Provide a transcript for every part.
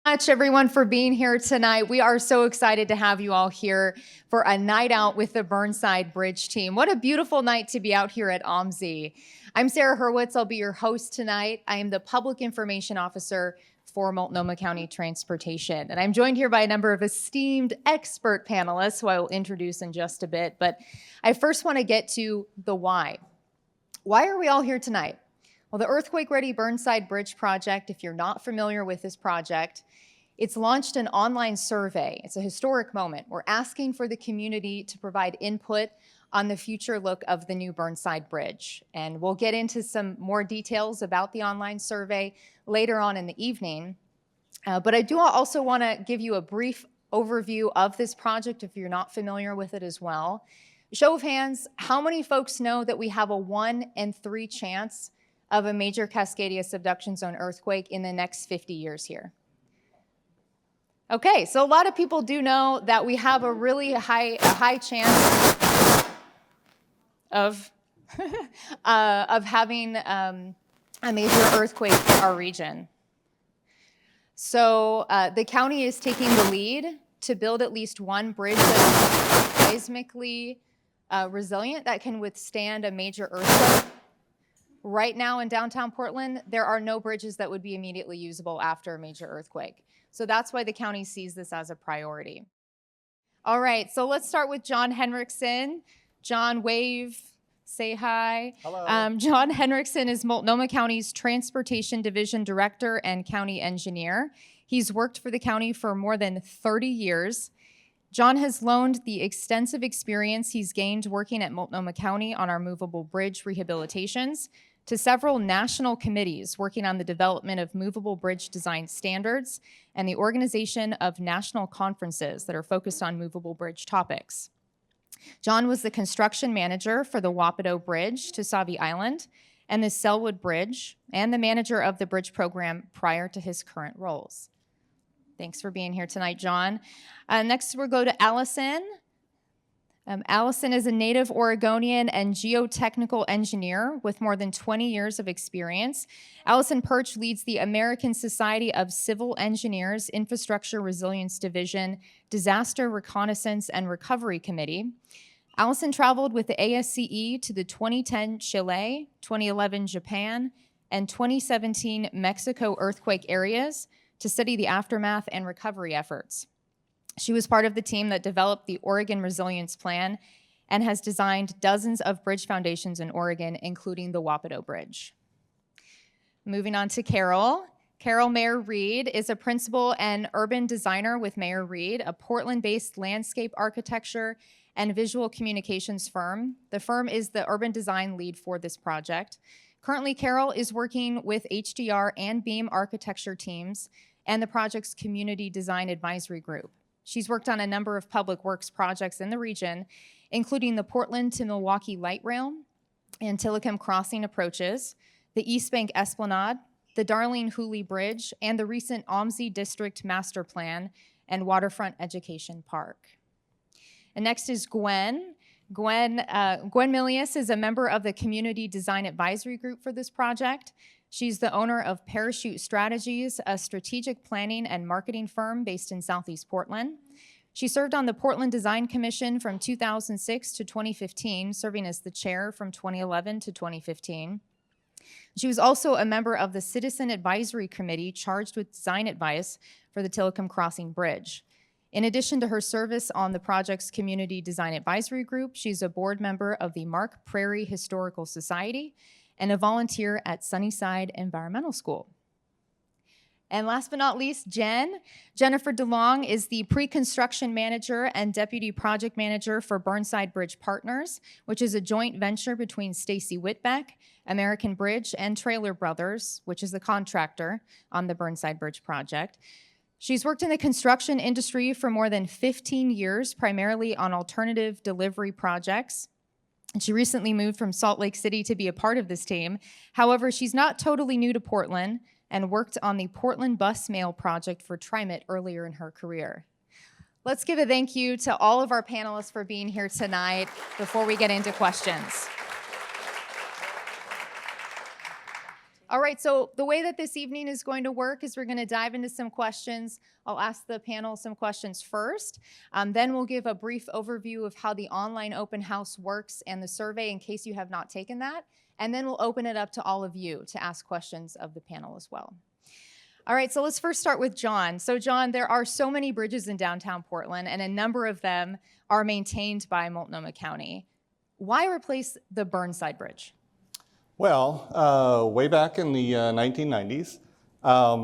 Much everyone for being here tonight. We are so excited to have you all here for a night out with the Burnside Bridge team. What a beautiful night to be out here at OMSI. I'm Sarah Hurwitz. I'll be your host tonight. I am the Public Information Officer for Multnomah County Transportation. And I'm joined here by a number of esteemed expert panelists who I will introduce in just a bit. But I first want to get to the why. Why are we all here tonight? Well, the Earthquake Ready Burnside Bridge project, if you're not familiar with this project, it's launched an online survey. It's a historic moment. We're asking for the community to provide input on the future look of the new Burnside Bridge. And we'll get into some more details about the online survey later on in the evening. But I do also want to give you a brief overview of this project if you're not familiar with it as well. Show of hands, how many folks know that we have a 1 in 3 chance of a major Cascadia subduction zone earthquake in the next 50 years here? Okay, so a lot of people do know that we have a really high chance of having a major earthquake in our region. So the county is taking the lead to build at least one bridge that is seismically resilient that can withstand a major earthquake. Right now in downtown Portland, there are no bridges that would be immediately usable after a major earthquake. So that's why the county sees this as a priority. All right, so let's start with John Henriksen. John, wave, say hi. Hello. John Henriksen is Multnomah County's Transportation Division Director and County Engineer. He's worked for the county for more than 30 years. John has loaned the extensive experience he's gained working at Multnomah County on our movable bridge rehabilitations to several national committees working on the development of movable bridge design standards and the organization of national conferences that are focused on movable bridge topics. John was the construction manager for the Wapato Bridge to Sauvie Island and the Selwood Bridge, and the manager of the bridge program prior to his current roles. Thanks for being here tonight, John. Next, we'll go to Allison. Allison is a native Oregonian and geotechnical engineer with more than 20 years of experience. Allison Perch leads the American Society of Civil Engineers Infrastructure Resilience Division Disaster Reconnaissance and Recovery Committee. Allison traveled with the ASCE to the 2010 Chile, 2011 Japan, and 2017 Mexico earthquake areas to study the aftermath and recovery efforts. She was part of the team that developed the Oregon Resilience Plan and has designed dozens of bridge foundations in Oregon, including the Wapato Bridge. Moving on to Carol. Carol Mayer Reed is a principal and urban designer with Mayer Reed, a Portland-based landscape architecture and visual communications firm. The firm is the urban design lead for this project. Currently, Carol is working with HDR and Beam architecture teams and the project's community design advisory group. She's worked on a number of public works projects in the region, including the Portland to Milwaukee Light Rail and Tillicum Crossing approaches, the East Bank Esplanade, the Darlene Hooley Bridge, and the recent OMSI District Master Plan and Waterfront Education Park. And next is Gwen. Gwen Milius is a member of the Community Design Advisory Group for this project. She's the owner of Parachute Strategies, a strategic planning and marketing firm based in Southeast Portland. She served on the Portland Design Commission from 2006 to 2015, serving as the chair from 2011 to 2015. She was also a member of the Citizen Advisory Committee charged with design advice for the Tillicum Crossing Bridge. In addition to her service on the project's Community Design Advisory Group, she's a board member of the Mark Prairie Historical Society and a volunteer at Sunnyside Environmental School. And last but not least, Jennifer DeLong is the pre-construction manager and deputy project manager for Burnside Bridge Partners, which is a joint venture between Stacy Whitbeck, American Bridge, and Trailer Brothers, which is the contractor on the Burnside Bridge project. She's worked in the construction industry for more than 15 years, primarily on alternative delivery projects. And she recently moved from Salt Lake City to be a part of this team. However, she's not totally new to Portland and worked on the Portland Bus Mail project for TriMet earlier in her career. Let's give a thank you to all of our panelists for being here tonight before we get into questions. All right, so the way that this evening is going to work is we're going to dive into some questions. I'll ask the panel some questions first. Then we'll give a brief overview of how the online open house works and the survey in case you have not taken that. And then we'll open it up to all of you to ask questions of the panel as well. All right, so let's first start with John. So John, there are so many bridges in downtown Portland, and a number of them are maintained by Multnomah County. Why replace the Burnside Bridge? Well, way back in the 1990s,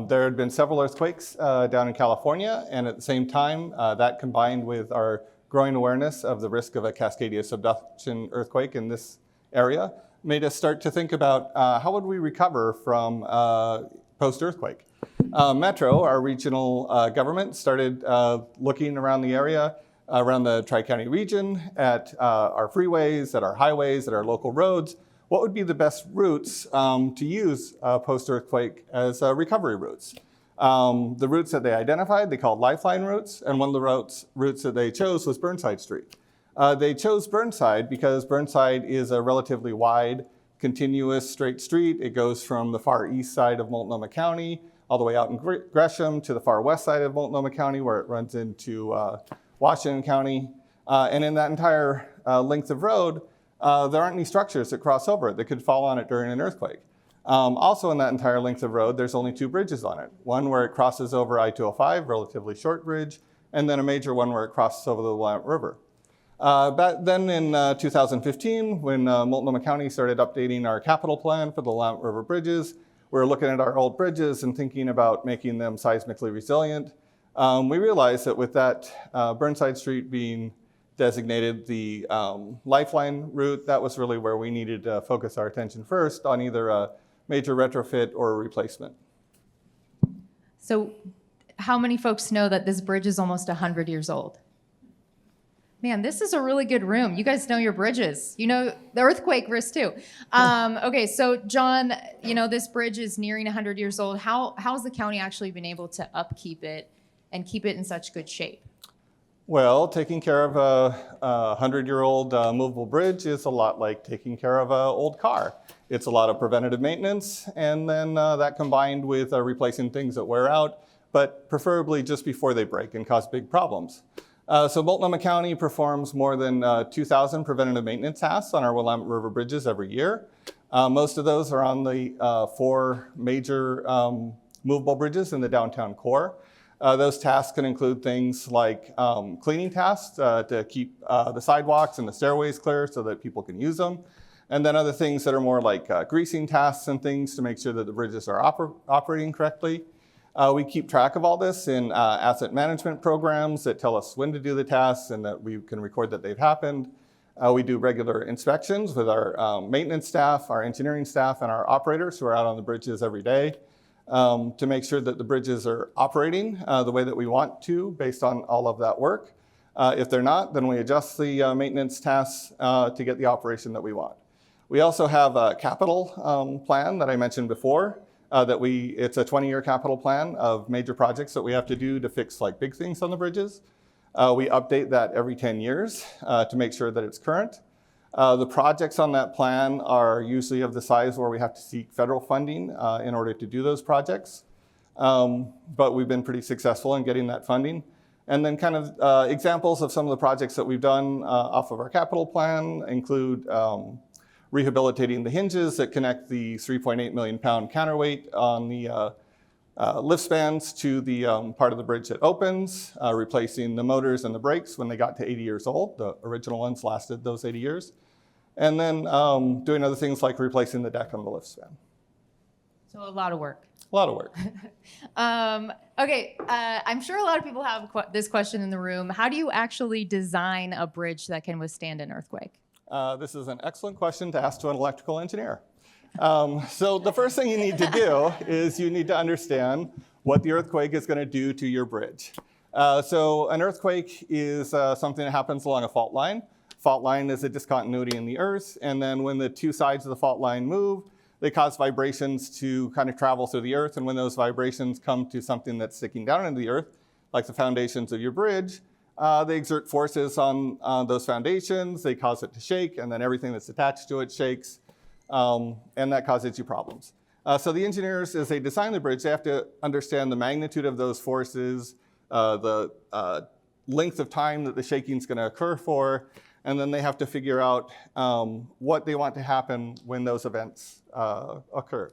there had been several earthquakes down in California, and at the same time, that combined with our growing awareness of the risk of a Cascadia subduction earthquake in this area, made us start to think about how would we recover from post-earthquake. Metro, our regional government, started looking around the area, around the Tri-County region, at our freeways, at our highways, at our local roads. What would be the best routes to use post-earthquake as recovery routes? The routes that they identified, they called lifeline routes, and one of the routes that they chose was Burnside Street. They chose Burnside because Burnside is a relatively wide, continuous straight street. It goes from the far east side of Multnomah County all the way out in Gresham to the far west side of Multnomah County, where it runs into Washington County. And in that entire length of road, there aren't any structures that cross over it that could fall on it during an earthquake. Also in that entire length of road, there's only two bridges on it. One where it crosses over I-205, relatively short bridge, and then a major one where it crosses over the Willamette River. Back then in 2015, when Multnomah County started updating our capital plan for the Willamette River bridges, we were looking at our old bridges and thinking about making them seismically resilient. We realized that with that Burnside Street being designated the lifeline route, that was really where we needed to focus our attention first on either a major retrofit or a replacement. So how many folks know that this bridge is almost 100 years old? Man, this is a really good room. You guys know your bridges. You know the earthquake risk too. Okay, so John, you know this bridge is nearing 100 years old. How has the county actually been able to upkeep it and keep it in such good shape? Well, taking care of a 100-year-old movable bridge is a lot like taking care of an old car. It's a lot of preventative maintenance, and then that combined with replacing things that wear out, but preferably just before they break and cause big problems. So Multnomah County performs more than 2,000 preventative maintenance tasks on our Willamette River bridges every year. Most of those are on the 4 major movable bridges in the downtown core. Those tasks can include things like cleaning tasks to keep the sidewalks and the stairways clear so that people can use them. And then other things that are more like greasing tasks and things to make sure that the bridges are operating correctly. We keep track of all this in asset management programs that tell us when to do the tasks and that we can record that they've happened. We do regular inspections with our maintenance staff, our engineering staff, and our operators who are out on the bridges every day to make sure that the bridges are operating the way that we want to based on all of that work. If they're not, then we adjust the maintenance tasks to get the operation that we want. We also have a capital plan that I mentioned before. It's a 20-year capital plan of major projects that we have to do to fix like big things on the bridges. We update that every 10 years to make sure that it's current. The projects on that plan are usually of the size where we have to seek federal funding in order to do those projects. But we've been pretty successful in getting that funding. And then kind of examples of some of the projects that we've done off of our capital plan include rehabilitating the hinges that connect the 3.8 million pound counterweight on the lift spans to the part of the bridge that opens, replacing the motors and the brakes when they got to 80 years old. The original ones lasted those 80 years. And then doing other things like replacing the deck on the lift span. So a lot of work. A lot of work. Okay, I'm sure a lot of people have this question in the room. How do you actually design a bridge that can withstand an earthquake? This is an excellent question to ask to an electrical engineer. So the first thing you need to do is you need to understand what the earthquake is going to do to your bridge. So an earthquake is something that happens along a fault line. Fault line is a discontinuity in the earth, and then when the two sides of the fault line move, they cause vibrations to kind of travel through the earth, and when those vibrations come to something that's sticking down into the earth, like the foundations of your bridge, they exert forces on those foundations, they cause it to shake, and then everything that's attached to it shakes, and that causes you problems. So the engineers, as they design the bridge, they have to understand the magnitude of those forces, the length of time that the shaking is going to occur for, and then they have to figure out what they want to happen when those events occur.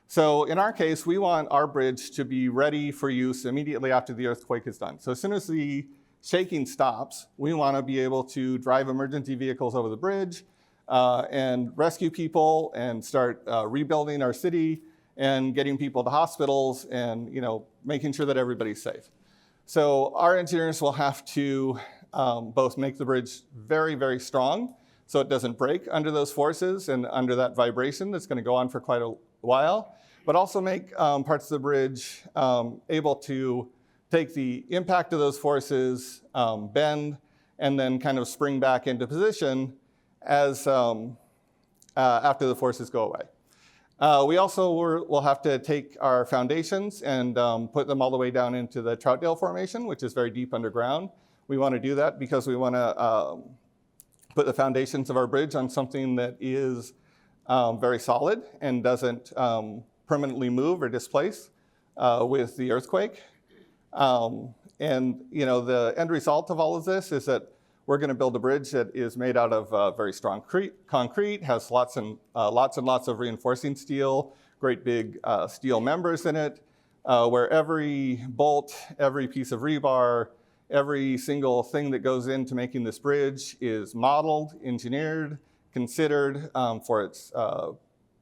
So in our case, we want our bridge to be ready for use immediately after the earthquake is done. So as soon as the shaking stops, we want to be able to drive emergency vehicles over the bridge and rescue people and start rebuilding our city and getting people to hospitals and making sure that everybody's safe. So our engineers will have to both make the bridge very, very strong so it doesn't break under those forces and under that vibration that's going to go on for quite a while, but also make parts of the bridge able to take the impact of those forces, bend, and then kind of spring back into position as after the forces go away. We also will have to take our foundations and put them all the way down into the Troutdale Formation, which is very deep underground. We want to do that because we want to put the foundations of our bridge on something that is very solid and doesn't permanently move or displace with the earthquake. And the end result of all of this is that we're going to build a bridge that is made out of very strong concrete, has lots and lots of reinforcing steel, great big steel members in it, where every bolt, every piece of rebar, every single thing that goes into making this bridge is modeled, engineered, considered for its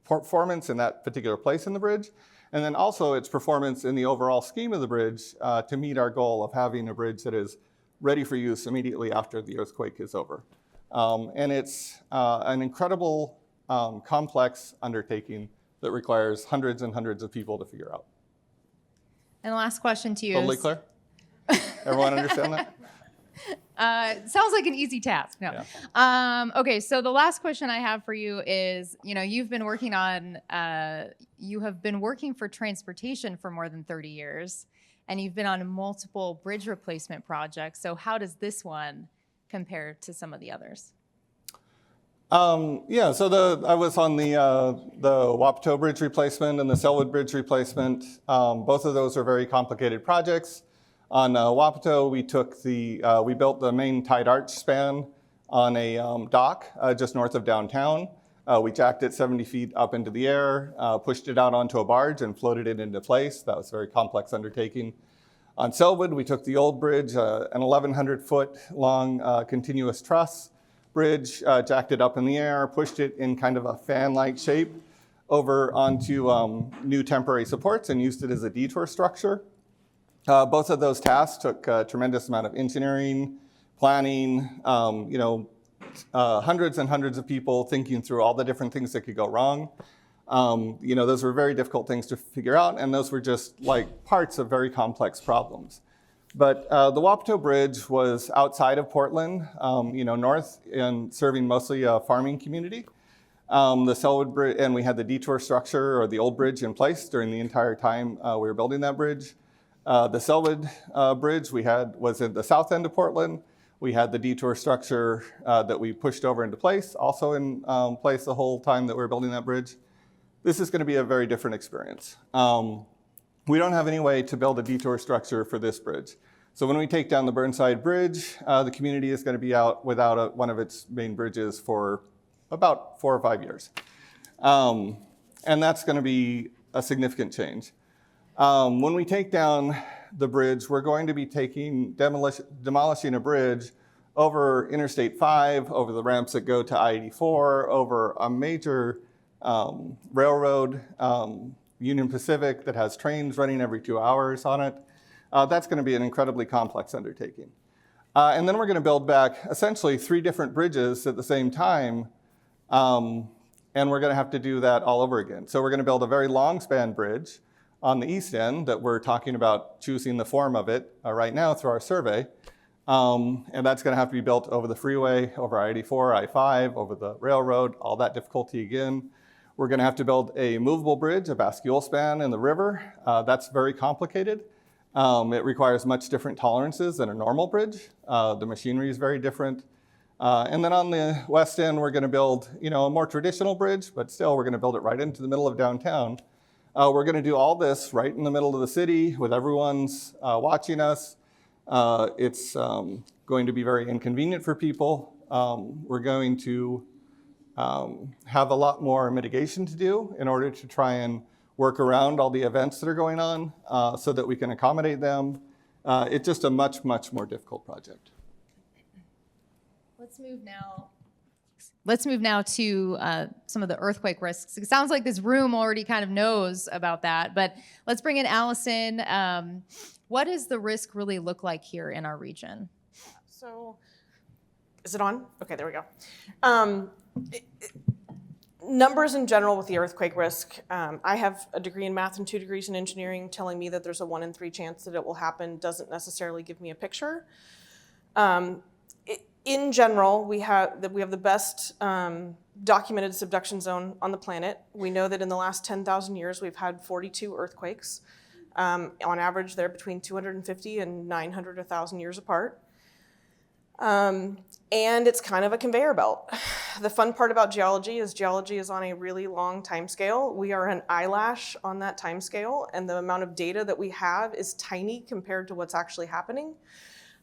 performance in that particular place in the bridge, and then also its performance in the overall scheme of the bridge to meet our goal of having a bridge that is ready for use immediately after the earthquake is over. And it's an incredible, complex undertaking that requires hundreds and hundreds of people to figure out. And the last question to you Totally is... clear? Everyone understand that? Sounds like an easy task. No. Yeah. Okay, so the last question I have for you is, you have been working for transportation for more than 30 years, and you've been on multiple bridge replacement projects. So how does this one compare to some of the others? So I was on the Wapato Bridge replacement and the Selwood Bridge replacement. Both of those are very complicated projects. On Wapato, we built the main tide arch span on a dock just north of downtown. We jacked it 70 feet up into the air, pushed it out onto a barge, and floated it into place. That was a very complex undertaking. On Selwood, we took the old bridge, an 1,100-foot long continuous truss bridge, jacked it up in the air, pushed it in kind of a fan-like shape over onto new temporary supports, and used it as a detour structure. Both of those tasks took a tremendous amount of engineering, planning, hundreds and hundreds of people thinking through all the different things that could go wrong. Those were very difficult things to figure out, and those were just like parts of very complex problems. But the Wapato Bridge was outside of Portland, north, and serving mostly a farming community. The Selwood Bridge, and we had the detour structure or the old bridge in place during the entire time we were building that bridge. The Selwood Bridge was at the south end of Portland. We had the detour structure that we pushed over into place, also in place the whole time that we were building that bridge. This is going to be a very different experience. We don't have any way to build a detour structure for this bridge. So when we take down the Burnside Bridge, the community is going to be out without one of its main bridges for about 4 or 5 years. And that's going to be a significant change. When we take down the bridge, we're going to be demolishing a bridge over Interstate 5, over the ramps that go to I-84, over a major railroad, Union Pacific, that has trains running every 2 hours on it. That's going to be an incredibly complex undertaking. And then we're going to build back essentially 3 different bridges at the same time, and we're going to have to do that all over again. So we're going to build a very long span bridge on the east end that we're talking about choosing the form of it right now through our survey. And that's going to have to be built over the freeway, over I-84, I-5, over the railroad, all that difficulty again. We're going to have to build a movable bridge, a bascule span in the river. That's very complicated. It requires much different tolerances than a normal bridge. The machinery is very different. And then on the west end, we're going to build, a more traditional bridge, but still we're going to build it right into the middle of downtown. We're going to do all this right in the middle of the city with everyone's watching us. It's going to be very inconvenient for people. We're going to have a lot more mitigation to do in order to try and work around all the events that are going on so that we can accommodate them. It's just a much, much more difficult project. Let's move now to some of the earthquake risks. It sounds like this room already kind of knows about that, but let's bring in Allison. What does the risk really look like here in our region? So, is it on? Okay, there we go. Numbers in general with the earthquake risk. I have a degree in math and 2 degrees in engineering. Telling me that there's a 1 in 3 chance that it will happen doesn't necessarily give me a picture. In general, we have the best documented subduction zone on the planet. We know that in the last 10,000 years, we've had 42 earthquakes. On average, they're between 250 and 900 or 1,000 years apart. And it's kind of a conveyor belt. The fun part about geology is on a really long time scale. We are an eyelash on that time scale, and the amount of data that we have is tiny compared to what's actually happening.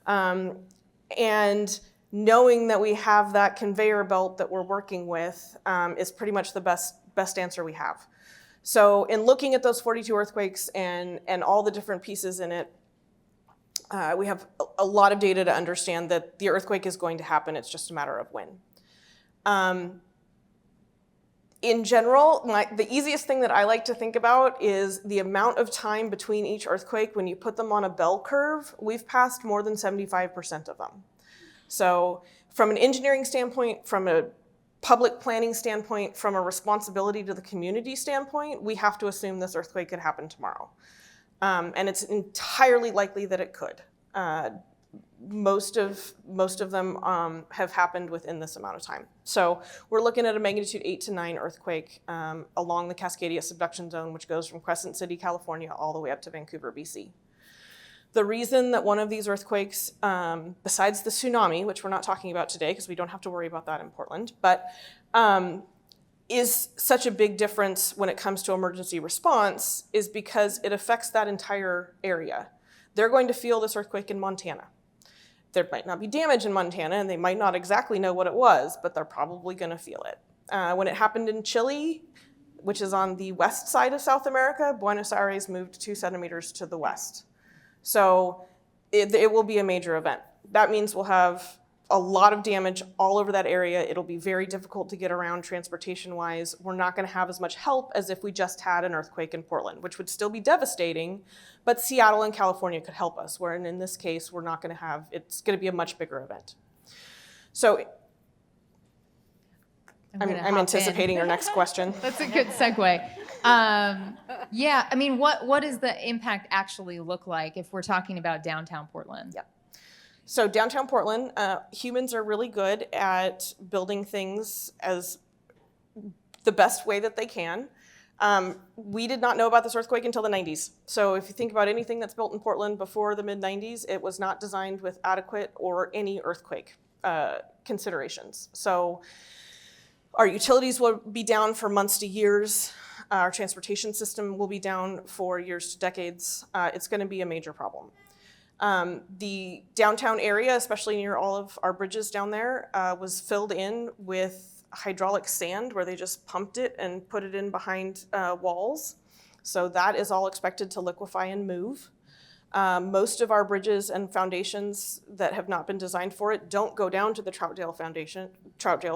And knowing that we have that conveyor belt that we're working with is pretty much the best answer we have. So in looking at those 42 earthquakes and all the different pieces in it, we have a lot of data to understand that the earthquake is going to happen. It's just a matter of when. In general, the easiest thing that I like to think about is the amount of time between each earthquake. When you put them on a bell curve, we've passed more than 75% of them. So from an engineering standpoint, from a public planning standpoint, from a responsibility to the community standpoint, we have to assume this earthquake could happen tomorrow. And it's entirely likely that it could. Most of them have happened within this amount of time. So we're looking at a magnitude 8 to 9 earthquake along the Cascadia subduction zone, which goes from Crescent City, California, all the way up to Vancouver, BC. The reason that one of these earthquakes, besides the tsunami, which we're not talking about today because we don't have to worry about that in Portland, but is such a big difference when it comes to emergency response is because it affects that entire area. They're going to feel this earthquake in Montana. There might not be damage in Montana, and they might not exactly know what it was, but they're probably going to feel it. When it happened in Chile, which is on the west side of South America, Buenos Aires moved 2 centimeters to the west. So it will be a major event. That means we'll have a lot of damage all over that area. It'll be very difficult to get around transportation-wise. We're not going to have as much help as if we just had an earthquake in Portland, which would still be devastating, but Seattle and California could help us, where in this case, we're not going to have, it's going to be a much bigger event. So I'm anticipating your next question. That's a good segue. Yeah, I mean, what does the impact actually look like if we're talking about downtown Portland? Yeah. So downtown Portland, humans are really good at building things as the best way that they can. We did not know about this earthquake until the 90s. So if you think about anything that's built in Portland before the mid-90s, it was not designed with adequate or any earthquake considerations. So our utilities will be down for months to years. Our transportation system will be down for years to decades. It's going to be a major problem. The downtown area, especially near all of our bridges down there, was filled in with hydraulic sand where they just pumped it and put it in behind walls. So that is all expected to liquefy and move. Most of our bridges and foundations that have not been designed for it don't go down to the Troutdale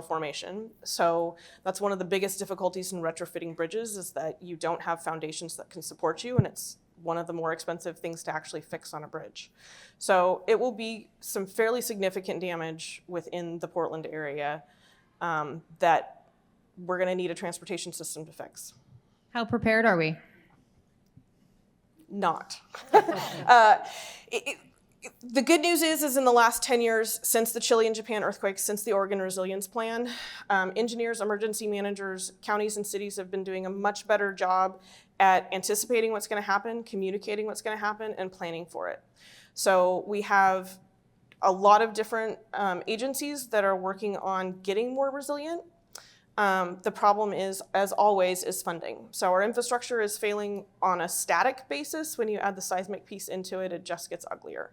Formation. So that's one of the biggest difficulties in retrofitting bridges is that you don't have foundations that can support you, and it's one of the more expensive things to actually fix on a bridge. So it will be some fairly significant damage within the Portland area that we're going to need a transportation system to fix. How prepared are we? Not. The good news is in the last 10 years, since the Chile and Japan earthquakes, since the Oregon Resilience Plan, engineers, emergency managers, counties and cities have been doing a much better job at anticipating what's going to happen, communicating what's going to happen, and planning for it. So we have a lot of different agencies that are working on getting more resilient. The problem is, as always, is funding. So our infrastructure is failing on a static basis. When you add the seismic piece into it, it just gets uglier.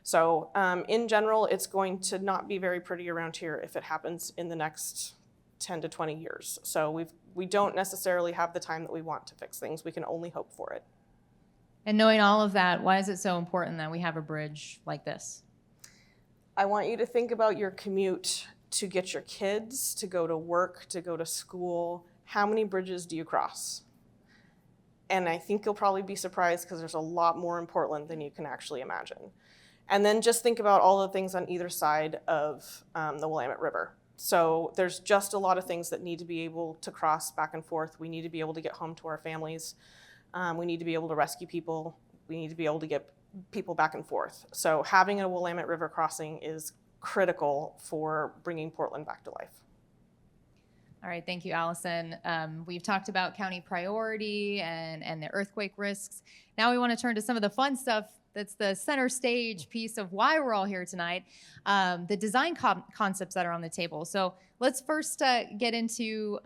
So in general, it's going to not be very pretty around here if it happens in the next 10 to 20 years. So we don't necessarily have the time that we want to fix things. We can only hope for it. And knowing all of that, why is it so important that we have a bridge like this? I want you to think about your commute to get your kids to go to work, to go to school. How many bridges do you cross? And I think you'll probably be surprised because there's a lot more in Portland than you can actually imagine. And then just think about all the things on either side of the Willamette River. So there's just a lot of things that need to be able to cross back and forth. We need to be able to get home to our families. We need to be able to rescue people. We need to be able to get people back and forth. So having a Willamette River crossing is critical for bringing Portland back to life. All right, thank you, Allison. We've talked about county priority and the earthquake risks. Now we want to turn to some of the fun stuff that's the center stage piece of why we're all here tonight, the design concepts that are on the table. So let's first get into,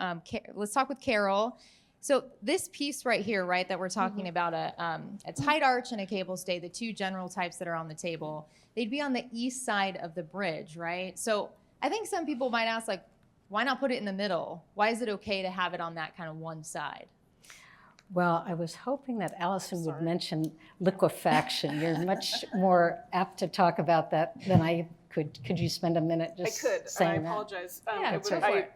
let's talk with Carol. So this piece right here, right, that we're talking about, a tight arch and a cable stay, the two general types that are on the table, they'd be on the east side of the bridge, right? So I think some people might ask, like, why not put it in the middle? Why is it okay to have it on that kind of one side? Well, I was hoping that Allison would mention liquefaction. You're much more apt to talk about that than I could. Could you spend a minute just saying that? I apologize. Yeah, go for it.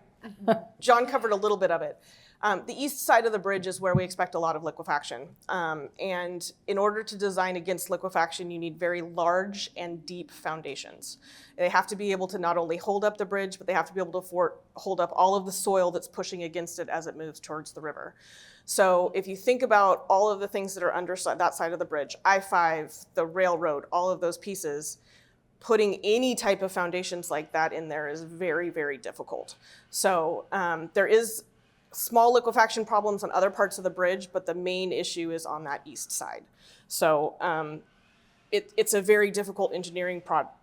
John covered a little bit of it. The east side of the bridge is where we expect a lot of liquefaction. And in order to design against liquefaction, you need very large and deep foundations. They have to be able to not only hold up the bridge, but they have to be able to hold up all of the soil that's pushing against it as it moves towards the river. So if you think about all of the things that are under that side of the bridge, I-5, the railroad, all of those pieces, putting any type of foundations like that in there is very, very difficult. So there is small liquefaction problems on other parts of the bridge, but the main issue is on that east side. So it's a very difficult engineering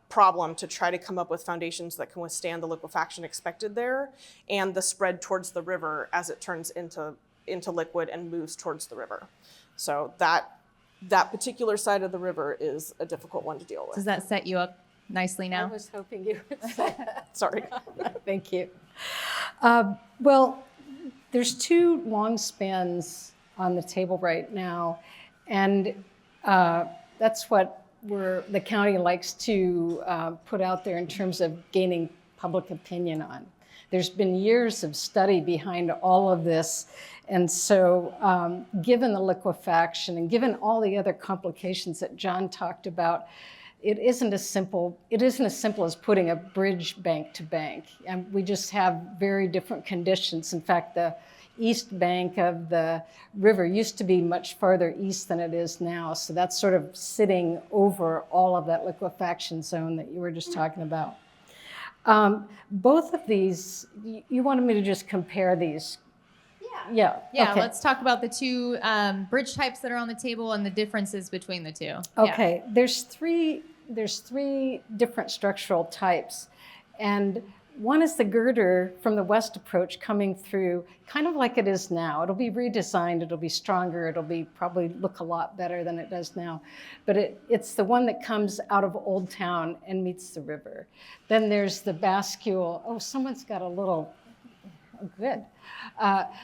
problem to try to come up with foundations that can withstand the liquefaction expected there and the spread towards the river as it turns into liquid and moves towards the river. So that particular side of the river is a difficult one to deal with. Does that set you up nicely now? I was hoping you would say that. Sorry. Thank you. Well, there's two long spans on the table right now, and that's what the county likes to put out there in terms of gaining public opinion on. There's been years of study behind all of this, and so given the liquefaction and given all the other complications that John talked about, it isn't as simple as putting a bridge bank to bank. And we just have very different conditions. In fact, the east bank of the river used to be much farther east than it is now. So that's sort of sitting over all of that liquefaction zone that you were just talking about. Both of these, you wanted me to just compare these? Yeah. Yeah, okay. Let's talk about the two bridge types that are on the table and the differences between the two. Okay, there's three different structural types, and one is the girder from the west approach coming through, kind of like it is now. It'll be redesigned, it'll be stronger, it'll be probably look a lot better than it does now. But it's the one that comes out of Old Town and meets the river. Then there's the bascule. Oh, someone's got a little, oh, good.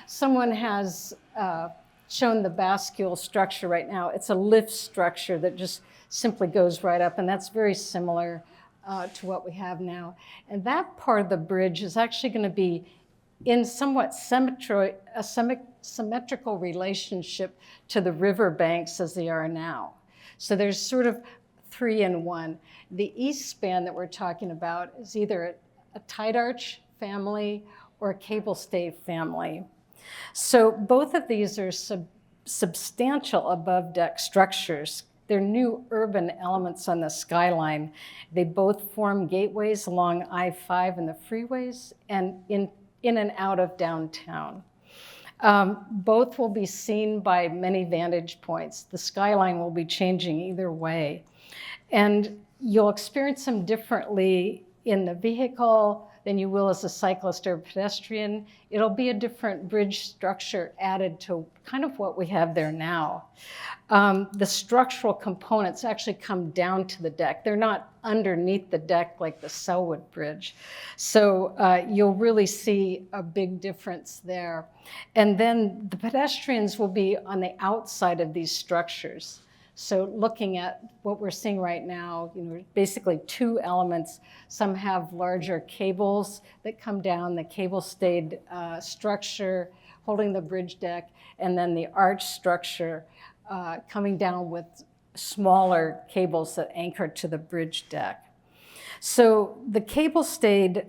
Someone has shown the bascule structure right now. It's a lift structure that just simply goes right up, and that's very similar to what we have now. And that part of the bridge is actually going to be in somewhat symmetrical relationship to the river banks as they are now. So there's sort of 3 in 1. The east span that we're talking about is either a tight arch family or a cable stay family. So both of these are substantial above deck structures. They're new urban elements on the skyline. They both form gateways along I-5 and the freeways and in and out of downtown. Both will be seen by many vantage points. The skyline will be changing either way. And you'll experience them differently in the vehicle, than you will as a cyclist or pedestrian. It'll be a different bridge structure added to kind of what we have there now. The structural components actually come down to the deck. They're not underneath the deck like the Selwood Bridge. So you'll really see a big difference there. And then the pedestrians will be on the outside of these structures. So looking at what we're seeing right now, basically two elements. Some have larger cables that come down, the cable-stayed structure holding the bridge deck, and then the arch structure coming down with smaller cables that anchor to the bridge deck. So the cable-stayed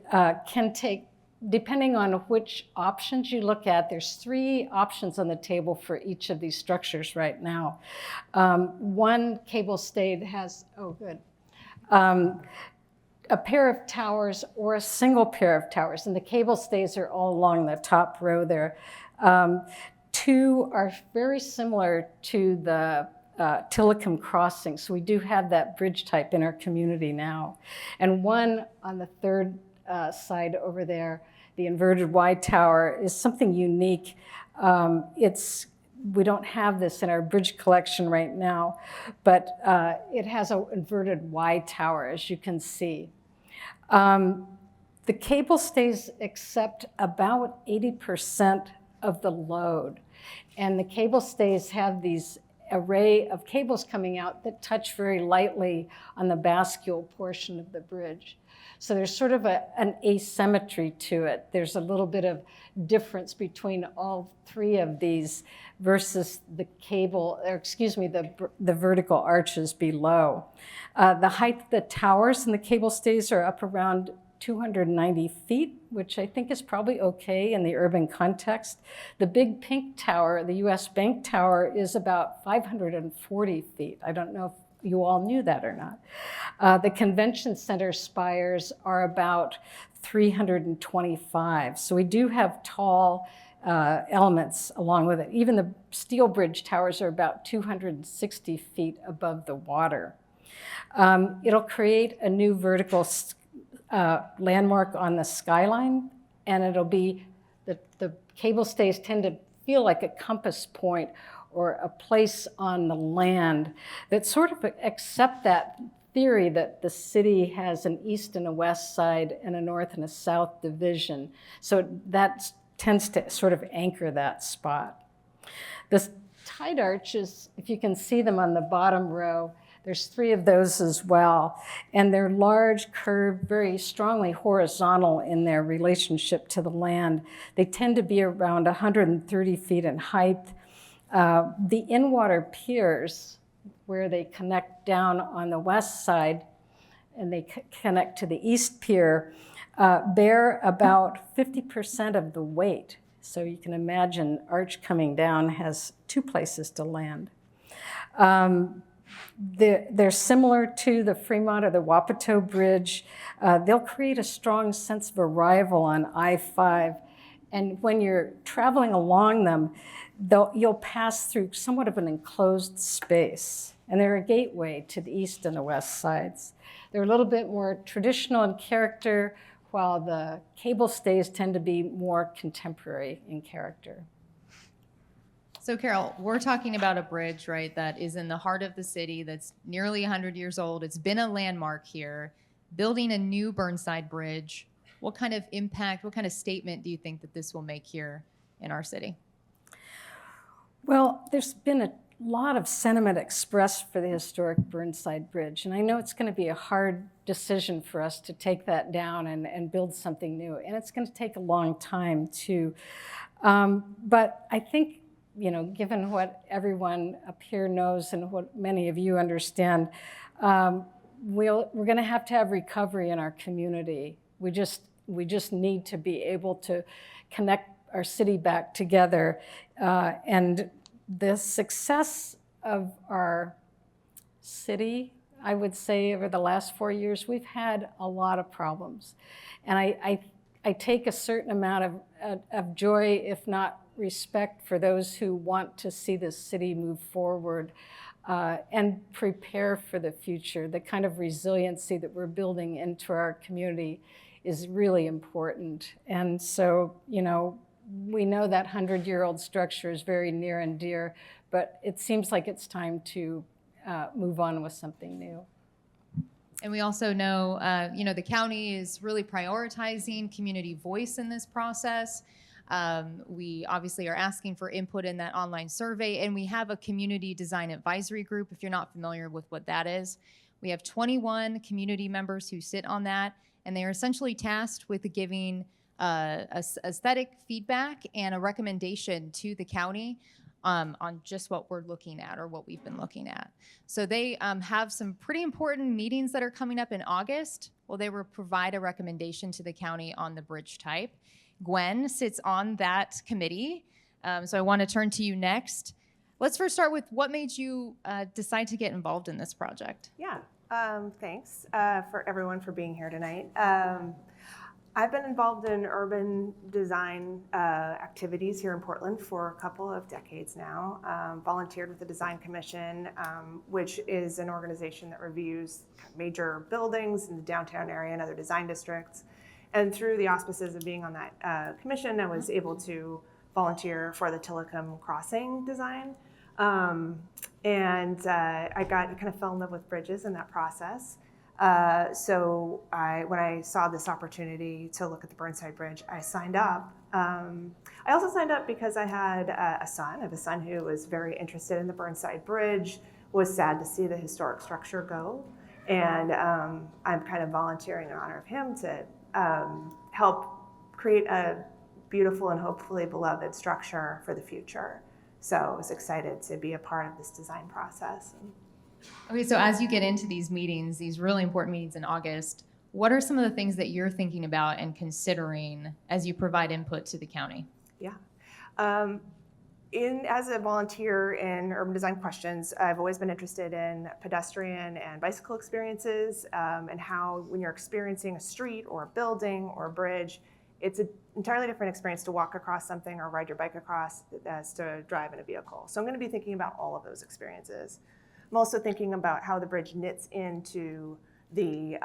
can take, depending on which options you look at, there's 3 options on the table for each of these structures right now. One cable-stayed has, a pair of towers or a single pair of towers, and the cable stays are all along the top row there. 2 are very similar to the Tillicum Crossing, so we do have that bridge type in our community now. And one on the third side over there, the inverted Y tower, is something unique. We don't have this in our bridge collection right now, but it has an inverted Y tower, as you can see. The cable stays accept about 80% of the load, and the cable stays have these array of cables coming out that touch very lightly on the bascule portion of the bridge. So there's sort of an asymmetry to it. There's a little bit of difference between all 3 of these versus the the vertical arches below. The height of the towers and the cable stays are up around 290 feet, which I think is probably okay in the urban context. The big pink tower, the US Bank Tower, is about 540 feet. I don't know if you all knew that or not. The convention center spires are about 325. So we do have tall elements along with it. Even the steel bridge towers are about 260 feet above the water. It'll create a new vertical landmark on the skyline, and it'll be, the cable stays tend to feel like a compass point or a place on the land that sort of accept that theory that the city has an east and a west side and a north and a south division. So that tends to sort of anchor that spot. The tide arches, if you can see them on the bottom row, there's 3 of those as well. And they're large, curved, very strongly horizontal in their relationship to the land. They tend to be around 130 feet in height. The in-water piers, where they connect down on the west side and they connect to the east pier, bear about 50% of the weight. So you can imagine arch coming down has 2 places to land. They're similar to the Fremont or the Wapato Bridge. They'll create a strong sense of arrival on I-5. And when you're traveling along them, you'll pass through somewhat of an enclosed space. And they're a gateway to the east and the west sides. They're a little bit more traditional in character, while the cable stays tend to be more contemporary in character. So Carol, we're talking about a bridge, right, that is in the heart of the city, that's nearly 100 years old. It's been a landmark here. Building a new Burnside Bridge, what kind of impact, what kind of statement do you think that this will make here in our city? Well, there's been a lot of sentiment expressed for the historic Burnside Bridge, and I know it's going to be a hard decision for us to take that down and build something new, and it's going to take a long time too. But I think, given what everyone up here knows and what many of you understand, we're going to have recovery in our community. We just need to be able to connect our city back together. And the success of our city, I would say, over the last 4 years, we've had a lot of problems. And I take a certain amount of joy, if not respect, for those who want to see this city move forward and prepare for the future. The kind of resiliency that we're building into our community is really important. And so, we know that 100-year-old structure is very near and dear, but it seems like it's time to move on with something new. And we also know, the county is really prioritizing community voice in this process. We obviously are asking for input in that online survey, and we have a community design advisory group, if you're not familiar with what that is. We have 21 community members who sit on that, and they are essentially tasked with giving aesthetic feedback and a recommendation to the county on just what we're looking at or what we've been looking at. So they have some pretty important meetings that are coming up in August. Well, they will provide a recommendation to the county on the bridge type. Gwen sits on that committee, so I want to turn to you next. Let's first start with what made you decide to get involved in this project? Yeah, thanks for everyone for being here tonight. I've been involved in urban design activities here in Portland for a couple of decades now. Volunteered with the Design Commission, which is an organization that reviews major buildings in the downtown area and other design districts. And through the auspices of being on that commission, I was able to volunteer for the Tillicum Crossing design. And I kind of fell in love with bridges in that process. So when I saw this opportunity to look at the Burnside Bridge, I signed up. I also signed up because I had a son. I have a son who was very interested in the Burnside Bridge, was sad to see the historic structure go. And I'm kind of volunteering in honor of him to help create a beautiful and hopefully beloved structure for the future. So I was excited to be a part of this design process. Okay, so as you get into these meetings, these really important meetings in August, what are some of the things that you're thinking about and considering as you provide input to the county? Yeah. As a volunteer in urban design questions, I've always been interested in pedestrian and bicycle experiences, and how when you're experiencing a street or a building or a bridge, it's an entirely different experience to walk across something or ride your bike across as to drive in a vehicle. So I'm going to be thinking about all of those experiences. I'm also thinking about how the bridge knits into the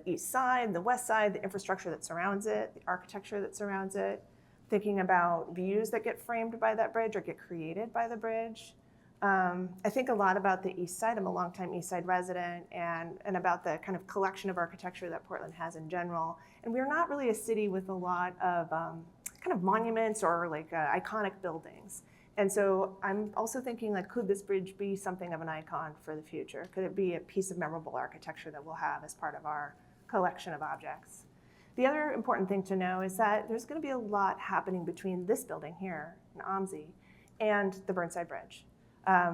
east side, the west side, the infrastructure that surrounds it, the architecture that surrounds it. Thinking about views that get framed by that bridge or get created by the bridge. I think a lot about the east side. I'm a longtime east side resident, and about the kind of collection of architecture that Portland has in general. And we're not really a city with a lot of kind of monuments or like iconic buildings. And so I'm also thinking, like, could this bridge be something of an icon for the future? Could it be a piece of memorable architecture that we'll have as part of our collection of objects? The other important thing to know is that there's going to be a lot happening between this building here in OMSI and the Burnside Bridge.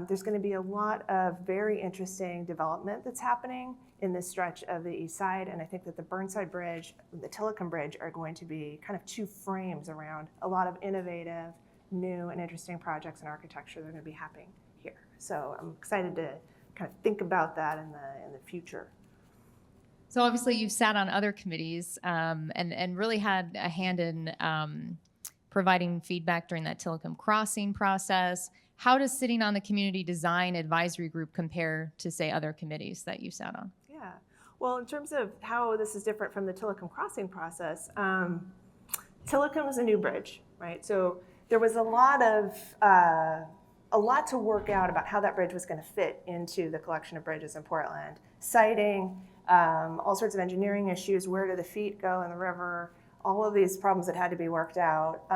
There's going to be a lot of very interesting development that's happening in this stretch of the east side, and I think that the Burnside Bridge, the Tillicum Bridge, are going to be kind of two frames around a lot of innovative, new and interesting projects and architecture that are going to be happening here. So I'm excited to kind of think about that in the future. So obviously you've sat on other committees and really had a hand in providing feedback during that Tillicum Crossing process. How does sitting on the Community Design Advisory Group compare to, say, other committees that you sat on? Yeah, well, in terms of how this is different from the Tillicum Crossing process, Tillicum is a new bridge, right? So there was a lot to work out about how that bridge was going to fit into the collection of bridges in Portland. Siting, all sorts of engineering issues, where do the feet go in the river, all of these problems that had to be worked out.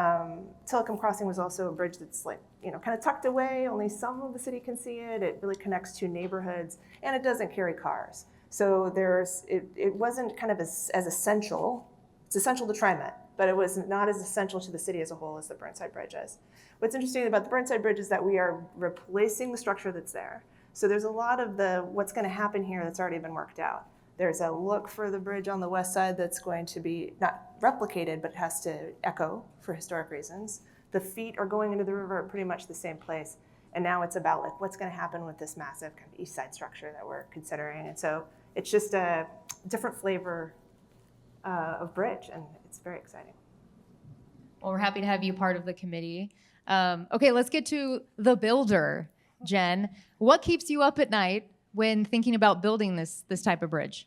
Tillicum Crossing was also a bridge that's like, kind of tucked away, only some of the city can see it. It really connects two neighborhoods, and it doesn't carry cars. So it wasn't kind of as essential. It's essential to TriMet, but it was not as essential to the city as a whole as the Burnside Bridge is. What's interesting about the Burnside Bridge is that we are replacing the structure that's there. So there's a lot of what's going to happen here that's already been worked out. There's a look for the bridge on the west side that's going to be not replicated, but has to echo for historic reasons. The feet are going into the river at pretty much the same place. And now it's about like what's going to happen with this massive kind of east side structure that we're considering. And so it's just a different flavor of bridge, and it's very exciting. Well, we're happy to have you part of the committee. Okay, let's get to the builder, Jen. What keeps you up at night when thinking about building this type of bridge?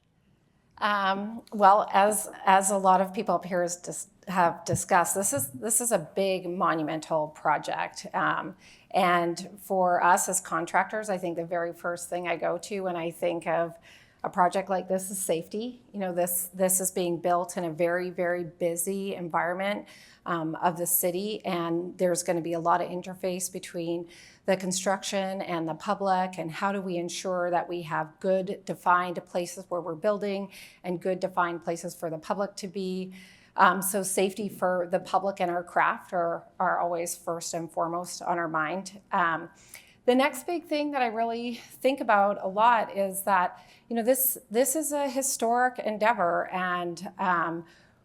Well, as a lot of people up here have discussed, this is a big monumental project. And for us as contractors, I think the very first thing I go to when I think of a project like this is safety. You know, this is being built in a very, very busy environment of the city, and there's going to be a lot of interface between the construction and the public, and how do we ensure that we have good defined places where we're building and good defined places for the public to be. So safety for the public and our craft are always first and foremost on our mind. The next big thing that I really think about a lot is that, you know, this is a historic endeavor, and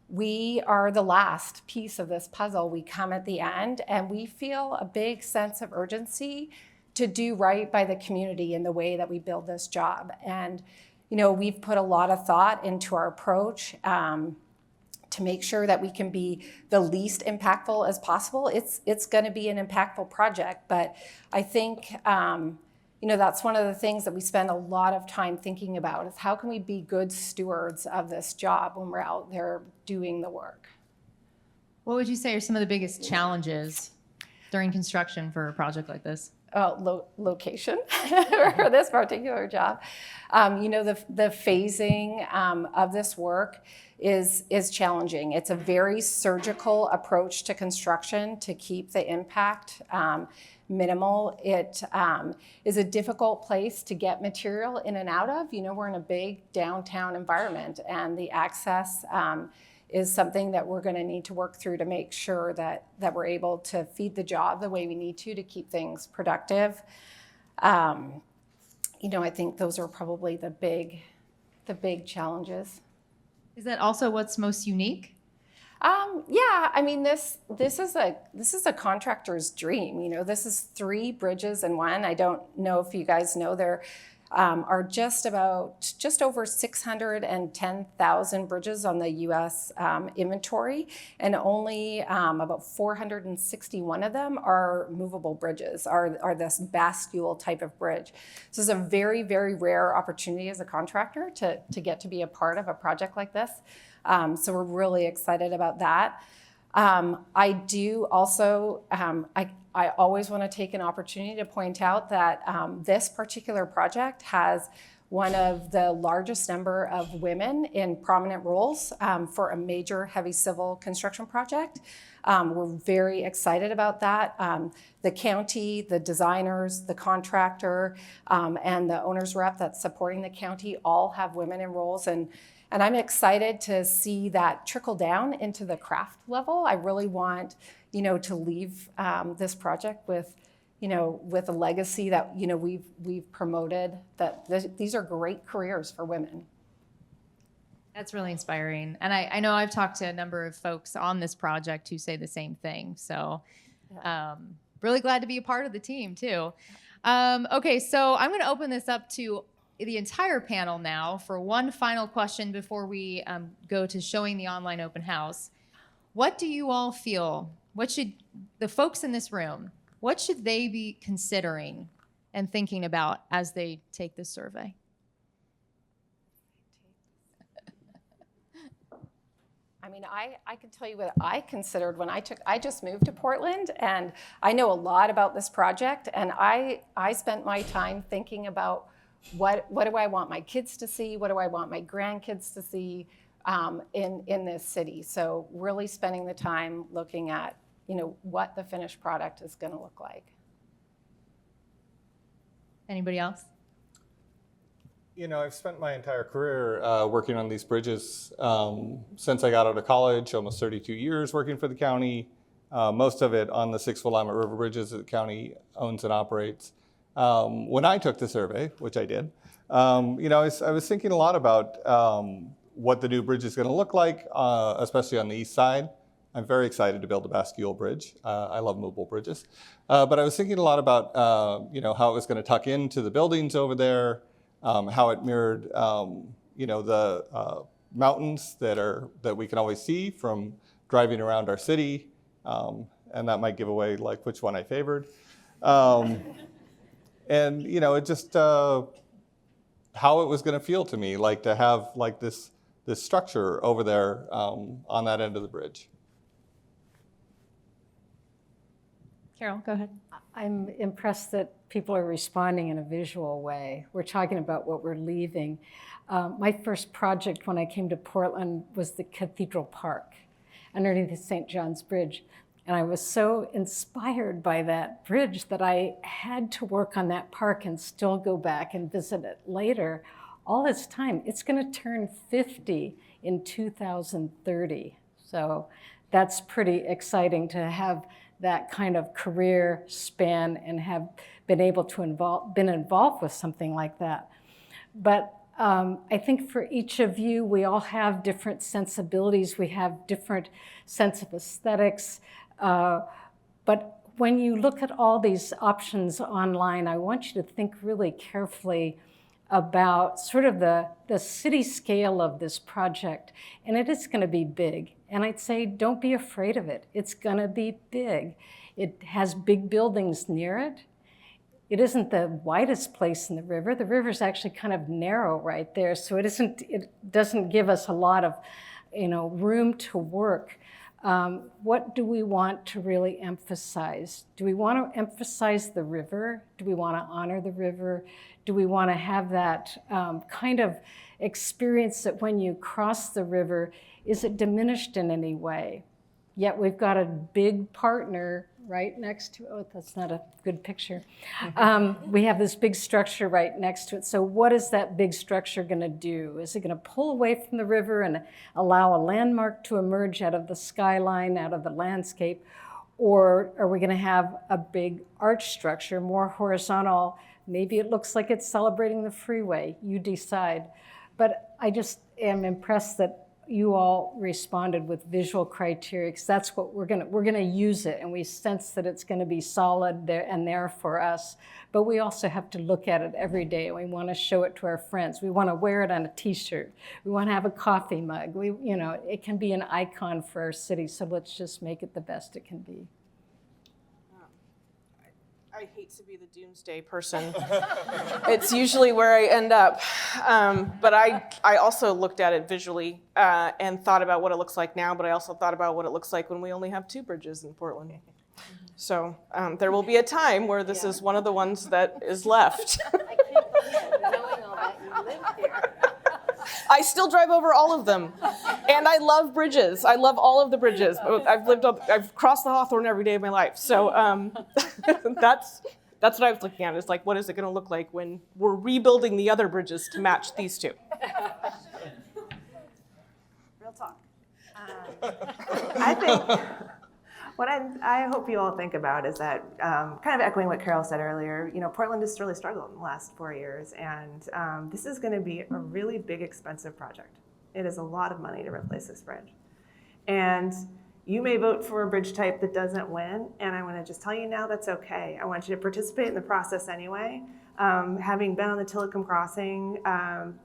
we are the last piece of this puzzle. We come at the end, and we feel a big sense of urgency to do right by the community in the way that we build this job. And, you know, we've put a lot of thought into our approach to make sure that we can be the least impactful as possible. It's going to be an impactful project, but I think you know, that's one of the things that we spend a lot of time thinking about, is how can we be good stewards of this job when we're out there doing the work. What would you say are some of the biggest challenges during construction for a project like this? Location for this particular job. You know, the phasing of this work is challenging. It's a very surgical approach to construction to keep the impact minimal. It is a difficult place to get material in and out of. You know, we're in a big downtown environment, and the access is something that we're going to need to work through to make sure that we're able to feed the job the way we need to keep things productive. You know, I think those are probably the big challenges. Is that also what's most unique? Yeah, I mean, this is a contractor's dream. You know, this is 3 bridges in one. I don't know if you guys know, there are just over 610,000 bridges on the U.S. Inventory, and only about 461 of them are movable bridges, are this bascule type of bridge. So it's a very, very rare opportunity as a contractor to get to be a part of a project like this. So we're really excited about that. I do also, I always want to take an opportunity to point out that this particular project has one of the largest number of women in prominent roles for a major heavy civil construction project. We're very excited about that. The county, the designers, the contractor, and the owner's rep that's supporting the county all have women in roles, and I'm excited to see that trickle down into the craft level. I really want, you know, to leave this project with, you know, with a legacy that, you know, we've promoted, that these are great careers for women. That's really inspiring. And I know I've talked to a number of folks on this project who say the same thing. So really glad to be a part of the team too. Okay, so I'm going to open this up to the entire panel now for one final question before we go to showing the online open house. What do you all feel? What should the folks in this room, what should they be considering and thinking about as they take this survey? I mean, I can tell you what I considered when I just moved to Portland, and I know a lot about this project, and I spent my time thinking about what do I want my kids to see? What do I want my grandkids to see in this city? So really spending the time looking at, you know, what the finished product is going to look like. Anybody else? You know, I've spent my entire career working on these bridges since I got out of college, almost 32 years working for the county, most of it on the 6 Willamette River bridges that the county owns and operates. When I took the survey, which I did, you know, I was thinking a lot about what the new bridge is going to look like, especially on the east side. I'm very excited to build a bascule bridge. I love movable bridges. But I was thinking a lot about, you know, how it was going to tuck into the buildings over there, how it mirrored, you know, the mountains that we can always see from driving around our city. And that might give away like which one I favored. And, you know, it just, how it was going to feel to me, like to have like this this structure over there on that end of the bridge. Carol, go ahead. I'm impressed that people are responding in a visual way. We're talking about what we're leaving. My first project when I came to Portland was the Cathedral Park underneath the St. John's Bridge. And I was so inspired by that bridge that I had to work on that park and still go back and visit it later. All this time, it's going to turn 50 in 2030. So that's pretty exciting to have that kind of career span and have been able to been involved with something like that. But I think for each of you, we all have different sensibilities. We have different sense of aesthetics. But when you look at all these options online, I want you to think really carefully about sort of the city scale of this project. And it is going to be big. And I'd say don't be afraid of it. It's going to be big. It has big buildings near it. It isn't the widest place in the river. The river's actually kind of narrow right there. So it doesn't give us a lot of room to work. What do we want to really emphasize? Do we want to emphasize the river? Do we want to honor the river? Do we want to have that kind of experience that when you cross the river, is it diminished in any way? Yet we've got a big partner right next to it. Oh, that's not a good picture. We have this big structure right next to it. So what is that big structure going to do? Is it going to pull away from the river and allow a landmark to emerge out of the skyline, out of the landscape? Or are we going to have a big arch structure, more horizontal? Maybe it looks like it's celebrating the freeway. You decide. But I just am impressed that you all responded with visual criteria, because that's what we're gonna use it, and we sense that it's gonna be solid there for us. But we also have to look at it every day. We want to show it to our friends. We want to wear it on a T-shirt. We want to have a coffee mug. It can be an icon for our city. So let's just make it the best it can be. I hate to be the doomsday person. It's usually where I end up. But I also looked at it visually and thought about what it looks like now, but I also thought about what it looks like when we only have 2 bridges in Portland. So there will be a time where this is one of the ones that is left. I can't believe knowing all that you live here. I still drive over all of them. And I love bridges. I love all of the bridges. I've crossed the Hawthorne every day of my life. So that's what I was looking at. It's like, what is it going to look like when we're rebuilding the other bridges to match these 2? Real talk. I think what I hope you all think about is that, kind of echoing what Carol said earlier, Portland has really struggled in the last 4 years, and this is going to be a really big, expensive project. It is a lot of money to replace this bridge. And you may vote for a bridge type that doesn't win, and I want to just tell you now that's okay. I want you to participate in the process anyway. Having been on the Tillicum Crossing,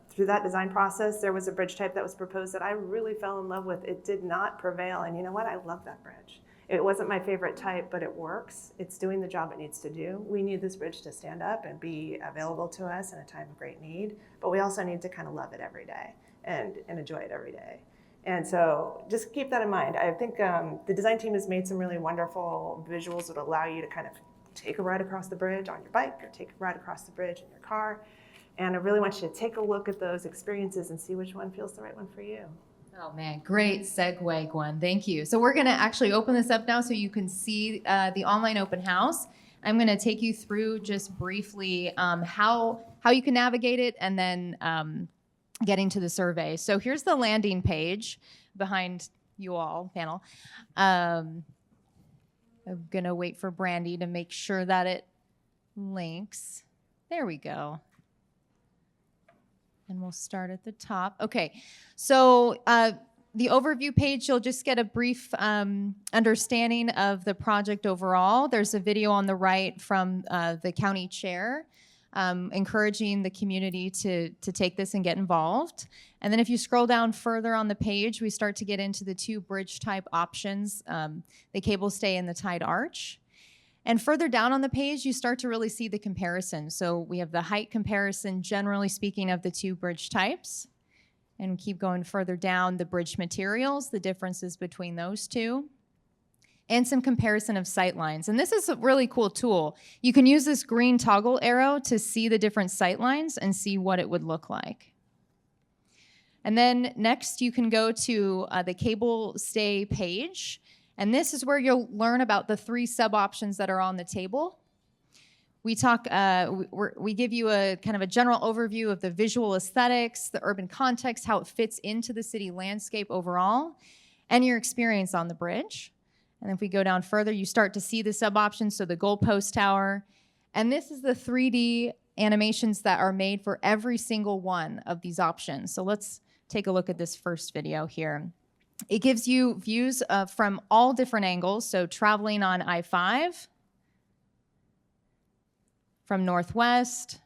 through that design process, there was a bridge type that was proposed that I really fell in love with. It did not prevail, and you know what? I love that bridge. It wasn't my favorite type, but it works. It's doing the job it needs to do. We need this bridge to stand up and be available to us in a time of great need, but we also need to kind of love it every day and enjoy it every day. And so just keep that in mind. I think the design team has made some really wonderful visuals that allow you to kind of take a ride across the bridge on your bike or take a ride across the bridge in your car. And I really want you to take a look at those experiences and see which one feels the right one for you. Oh man, great segue, Gwen. Thank you. So we're going to actually open this up now so you can see the online open house. I'm going to take you through just briefly how you can navigate it, and then getting to the survey. So here's the landing page behind you all, panel. I'm going to wait for Brandy to make sure that it links. There we go. And we'll start at the top. Okay, so the overview page, you'll just get a brief understanding of the project overall. There's a video on the right from the county chair encouraging the community to take this and get involved. And then if you scroll down further on the page, we start to get into the 2 bridge type options, the cable stay and the tied arch. And further down on the page, you start to really see the comparison. So we have the height comparison, generally speaking, of the 2 bridge types. And keep going further down, the bridge materials, the differences between those two, and some comparison of sight lines. And this is a really cool tool. You can use this green toggle arrow to see the different sight lines and see what it would look like. And then next you can go to the cable stay page. And this is where you'll learn about the 3 sub-options that are on the table. We give you a kind of a general overview of the visual aesthetics, the urban context, how it fits into the city landscape overall, and your experience on the bridge. And if we go down further, you start to see the sub-options, so the goalpost tower. And this is the 3D animations that are made for every single one of these options. So let's take a look at this first video here. It gives you views from all different angles, so traveling on I-5, from northwest,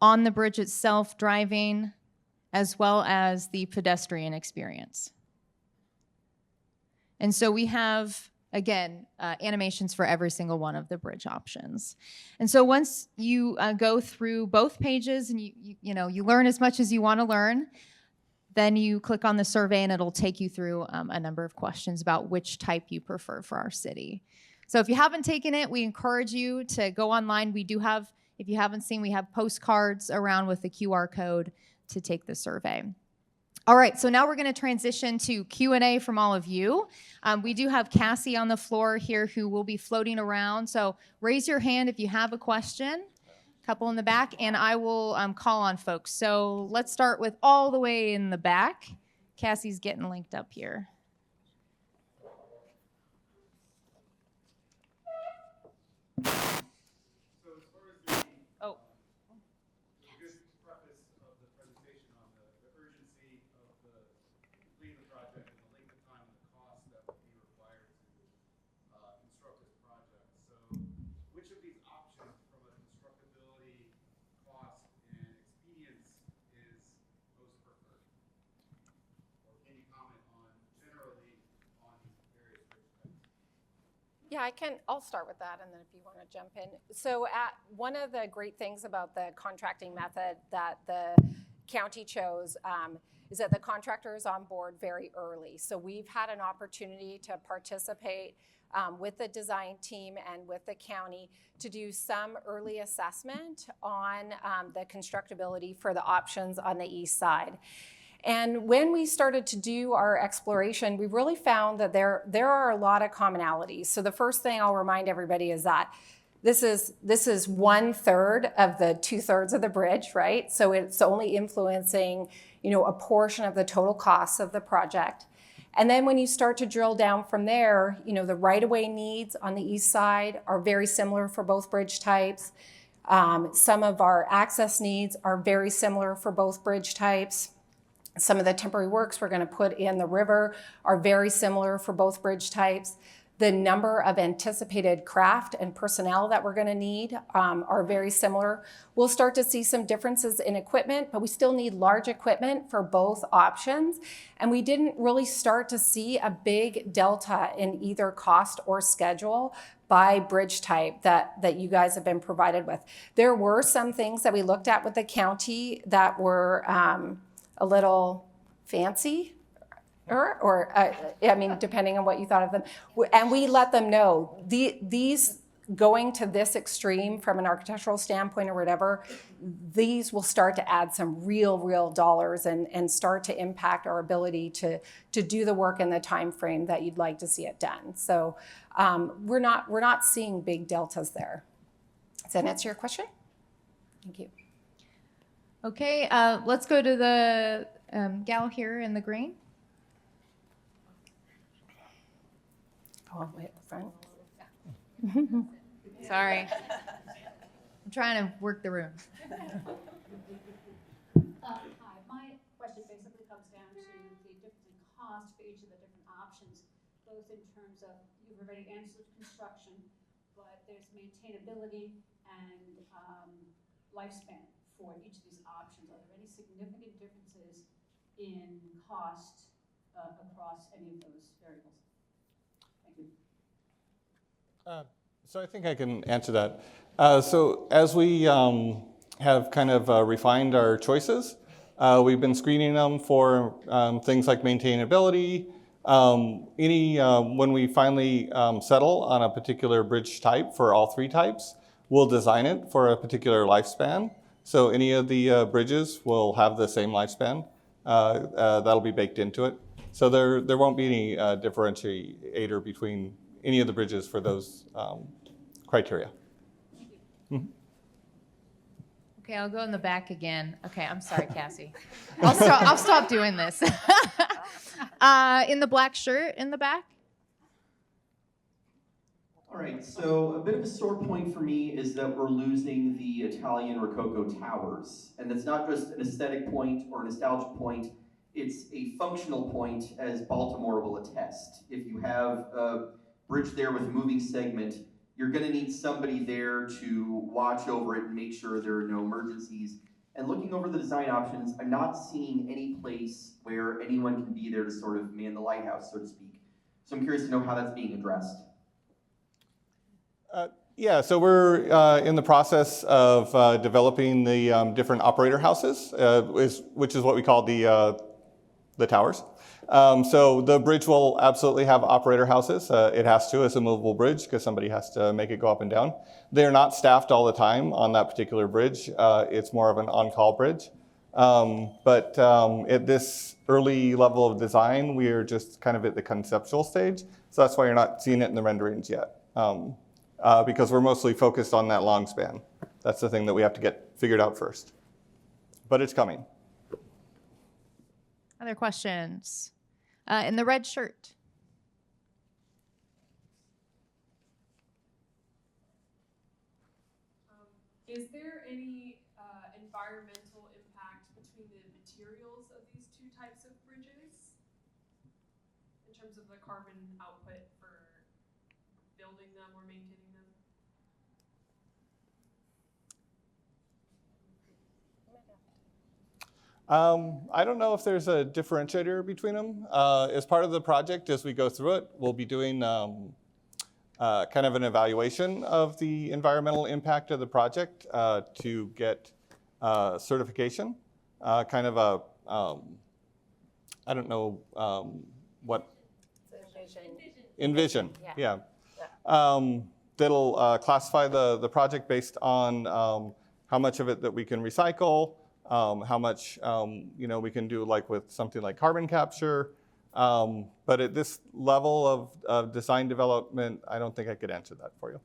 on the bridge itself, driving, as well as the pedestrian experience. And so we have, again, animations for every single one of the bridge options. And so once you go through both pages and you learn as much as you want to learn, then you click on the survey and it'll take you through a number of questions about which type you prefer for our city. So if you haven't taken it, we encourage you to go online. We do have, if you haven't seen, we have postcards around with the QR code to take the survey. All right, so now we're going to transition to Q&A from all of you. We do have Cassie on the floor here who will be floating around. So raise your hand if you have a question. Couple in the back, and I will call on folks. So let's start with all the way in the back. Cassie's getting linked up here. Oh. Good preface of the presentation on the urgency of completing the project and the length of time and the cost that would be required to construct this project. So which of these options from a constructability, cost, and expedience is most preferred? Or can you comment on generally on these various bridge types? Yeah, I'll start with that, and then if you want to jump in. So one of the great things about the contracting method that the county chose is that the contractor is on board very early. So we've had an opportunity to participate with the design team and with the county to do some early assessment on the constructability for the options on the east side. And when we started to do our exploration, we really found that there are a lot of commonalities. So the first thing I'll remind everybody is that this is 1/3 of the 2/3 of the bridge, right? So it's only influencing, a portion of the total costs of the project. And then when you start to drill down from there, the right-of-way needs on the east side are very similar for both bridge types. Some of our access needs are very similar for both bridge types. Some of the temporary works we're going to put in the river are very similar for both bridge types. The number of anticipated craft and personnel that we're going to need are very similar. We'll start to see some differences in equipment, but we still need large equipment for both options. And we didn't really start to see a big delta in either cost or schedule by bridge type that you guys have been provided with. There were some things that we looked at with the county that were a little fancy, depending on what you thought of them. And we let them know, these going to this extreme from an architectural standpoint or whatever, these will start to add some real dollars and start to impact our ability to do the work in the time frame that you'd like to see it done. So we're not seeing big deltas there. Does that answer your question? Thank you. Okay, let's go to the gal here in the green. Oh, wait, front. Sorry. I'm trying to work the room. Hi, my question basically comes down to the difference in cost for each of the different options, both in terms of, you've already answered construction, but there's maintainability and lifespan for each of these options. Are there any significant differences in cost across any of those variables? Thank you. So I think I can answer that. So as we have kind of refined our choices, We've been screening them for things like maintainability. When we finally settle on a particular bridge type for all three types, we'll design it for a particular lifespan. So any of the bridges will have the same lifespan. That'll be baked into it. So there won't be any differentiator between any of the bridges for those criteria. Okay, I'll go in the back again. Okay, I'm sorry, Cassie. I'll stop doing this. In the black shirt in the back. All right, so a bit of a sore point for me is that we're losing the Italian Rococo towers. And that's not just an aesthetic point or a nostalgic point, it's a functional point, as Baltimore will attest. If you have a bridge there with a moving segment, you're gonna need somebody there to watch over it and make sure there are no emergencies. And looking over the design options, I'm not seeing any place where anyone can be there to sort of man the lighthouse, so to speak. So I'm curious to know how that's being addressed. Yeah, so we're in the process of developing the different operator houses, which is what we call the towers. So the bridge will absolutely have operator houses. It has to as a movable bridge because somebody has to make it go up and down. They're not staffed all the time on that particular bridge. It's more of an on-call bridge. But at this early level of design, we are just kind of at the conceptual stage. So that's why you're not seeing it in the renderings yet. Because we're mostly focused on that long span. That's the thing that we have to get figured out first. But it's coming. Other questions? In the red shirt. Is there any environmental impact between the materials of these two types of bridges in terms of the carbon output for building them or maintaining them? I don't know if there's a differentiator between them. As part of the project, as we go through it, we'll be doing kind of an evaluation of the environmental impact of the project to get certification. Kind of a, I don't know what. Envision, yeah. That'll classify the project based on how much of it that we can recycle, how much we can do like with something like carbon capture. But at this level of design development, I don't think I could answer that for you.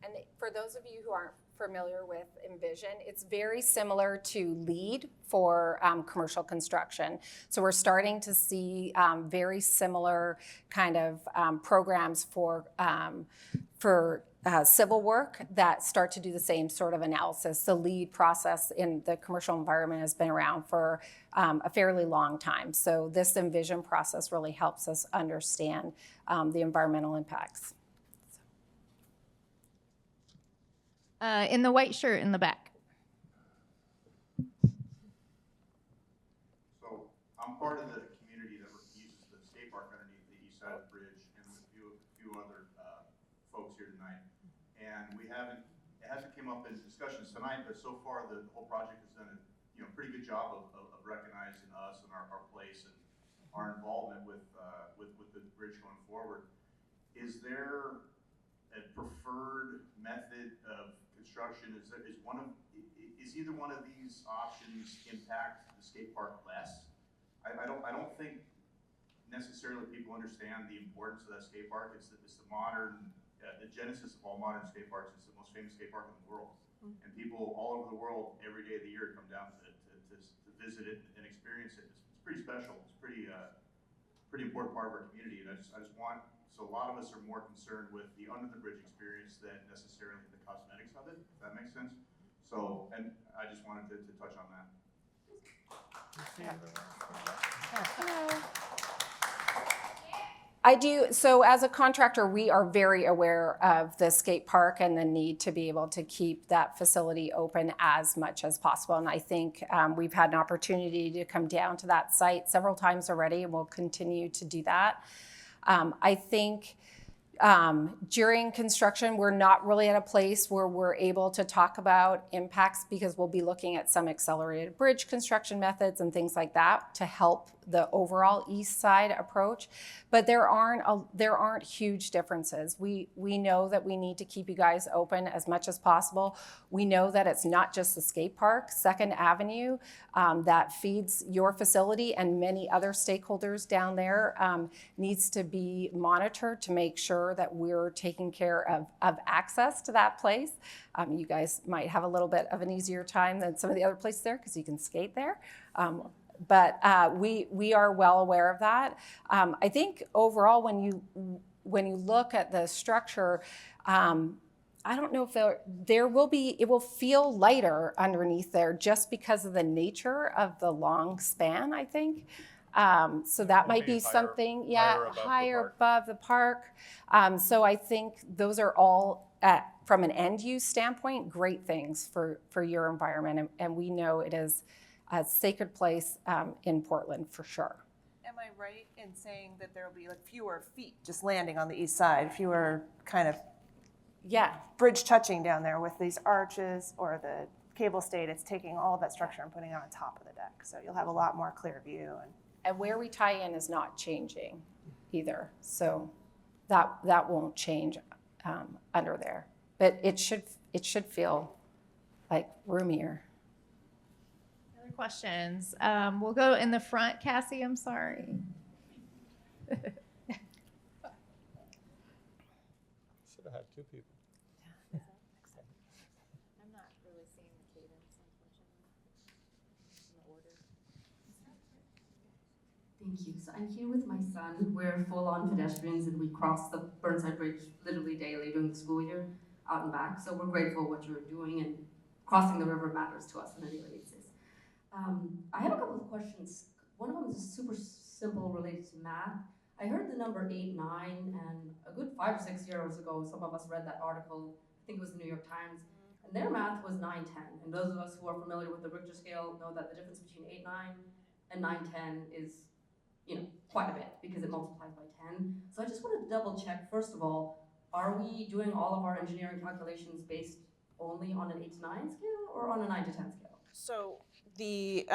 And for those of you who aren't familiar with Envision, it's very similar to LEED for commercial construction. So we're starting to see very similar kind of programs for civil work that start to do the same sort of analysis. The LEED process in the commercial environment has been around for a fairly long time. So this Envision process really helps us understand the environmental impacts. In the white shirt in the back. So I'm part of the community that uses the skate park underneath the east side of the bridge, and with a few other folks here tonight. And it hasn't come up in discussions tonight, but so far the whole project has done a pretty good job of recognizing us and our place and our involvement with the bridge going forward. Is there a preferred method of construction? Is either one of these options impact the skate park less? I don't think necessarily people understand the importance of that skate park. It's the modern, the genesis of all modern skate parks. It's the most famous skate park in the world, and people all over the world every day of the year come down to visit it and experience it. It's pretty special. It's pretty important part of our community, and I just want. So a lot of us are more concerned with the under the bridge experience than necessarily the cosmetics of it, if that makes sense. So, and I just wanted to touch on that. I do. So as a contractor, we are very aware of the skate park and the need to be able to keep that facility open as much as possible. And I think we've had an opportunity to come down to that site several times already, and we'll continue to do that. I think During construction, we're not really at a place where we're able to talk about impacts because we'll be looking at some accelerated bridge construction methods and things like that to help the overall east side approach. But there aren't huge differences. We know that we need to keep you guys open as much as possible. We know that it's not just the skate park, 2nd Avenue, that feeds your facility and many other stakeholders down there needs to be monitored to make sure that we're taking care of access to that place. You guys might have a little bit of an easier time than some of the other places there because you can skate there. But we are well aware of that. I think overall, when you look at the structure, I don't know if it will feel lighter underneath there just because of the nature of the long span, I think. So that might be something, higher above the park. So I think those are all, from an end use standpoint, great things for your environment. And we know it is a sacred place in Portland for sure. Am I right in saying that there will be like fewer feet just landing on the east side, fewer kind of bridge touching down there with these arches or the cable stayed? It's taking all of that structure and putting it on top of the deck. So you'll have a lot more clear view. And where we tie in is not changing either. So that won't change under there. But it should feel like roomier. Other questions? We'll go in the front. Cassie, I'm sorry. Should have had 2 people. I'm not really seeing the cadence, unfortunately, in the order. Thank you. So I'm here with my son. We're full-on pedestrians, and we cross the Burnside Bridge literally daily during the school year, out and back. So we're grateful what you're doing, and crossing the river matters to us on a daily basis. I have a couple of questions. One of them is super simple, related to math. I heard the number 8, 9, and a good 5 or 6 years ago, some of us read that article. I think it was the New York Times, and their math was 9, 10. And those of us who are familiar with the Richter scale know that the difference between 8, 9 and 9, 10 is, quite a bit because it multiplies by 10. So I just wanted to double check, first of all, are we doing all of our engineering calculations based only on an 8 to 9 scale or on a 9 to 10 scale? So the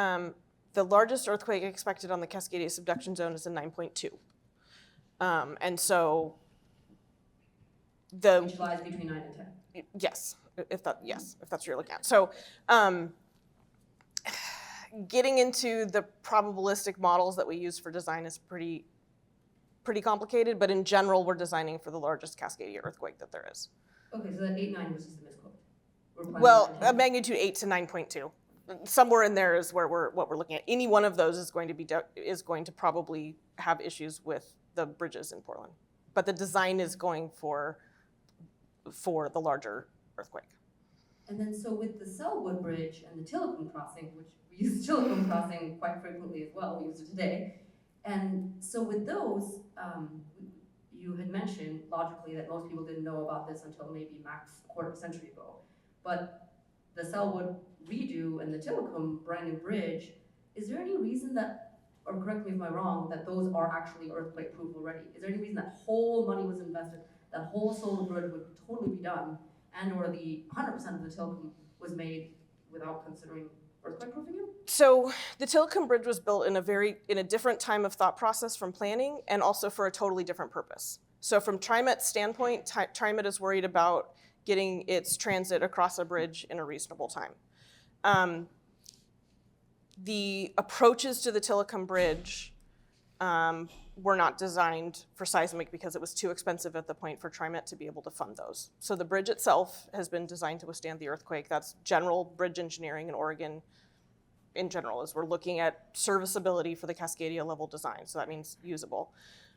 largest earthquake expected on the Cascadia subduction zone is a 9.2. And so which lies between 9 and 10. Yes, if that's what you're looking at. So getting into the probabilistic models that we use for design is pretty complicated, but in general, we're designing for the largest Cascadia earthquake that there is. Okay, so that 8, 9 was just a misquote. Well, a magnitude 8 to 9.2. Somewhere in there is what we're looking at. Any one of those is going to probably have issues with the bridges in Portland, but the design is going for the larger earthquake. And then so with the Selwood Bridge and the Tillicum Crossing, which we use Tillicum Crossing quite frequently as well, we used it today. And so with those, you had mentioned logically that most people didn't know about this until maybe max a quarter of a century ago. But the Selwood redo and the Tillicum brand new bridge, is there any reason that, or correct me if I'm wrong, that those are actually earthquake proof already? Is there any reason that whole money was invested, that whole Selwood Bridge would totally be done, and or the 100% of the Tillicum was made without considering earthquake proofing it? So the Tillicum Bridge was built in a different time of thought process from planning, and also for a totally different purpose. So from TriMet's standpoint, TriMet is worried about getting its transit across a bridge in a reasonable time. The approaches to the Tillicum Bridge were not designed for seismic because it was too expensive at the point for TriMet to be able to fund those. So the bridge itself has been designed to withstand the earthquake. That's general bridge engineering in Oregon in general, as we're looking at serviceability for the Cascadia level design. So that means usable.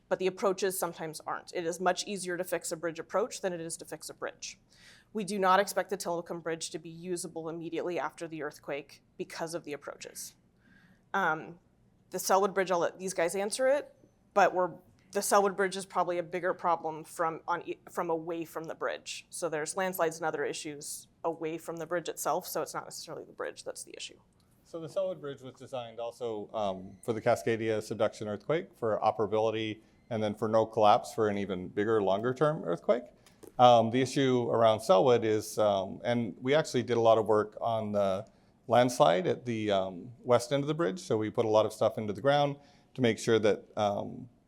But the approaches sometimes aren't. It is much easier to fix a bridge approach than it is to fix a bridge. We do not expect the Tillicum Bridge to be usable immediately after the earthquake because of the approaches. The Selwood Bridge, I'll let these guys answer it, but the Selwood Bridge is probably a bigger problem from away from the bridge. So there's landslides and other issues away from the bridge itself, so it's not necessarily the bridge that's the issue. So the Selwood Bridge was designed also for the Cascadia subduction earthquake for operability and then for no collapse for an even bigger, longer-term earthquake. The issue around Selwood is, and we actually did a lot of work on the landslide at the west end of the bridge, so we put a lot of stuff into the ground to make sure that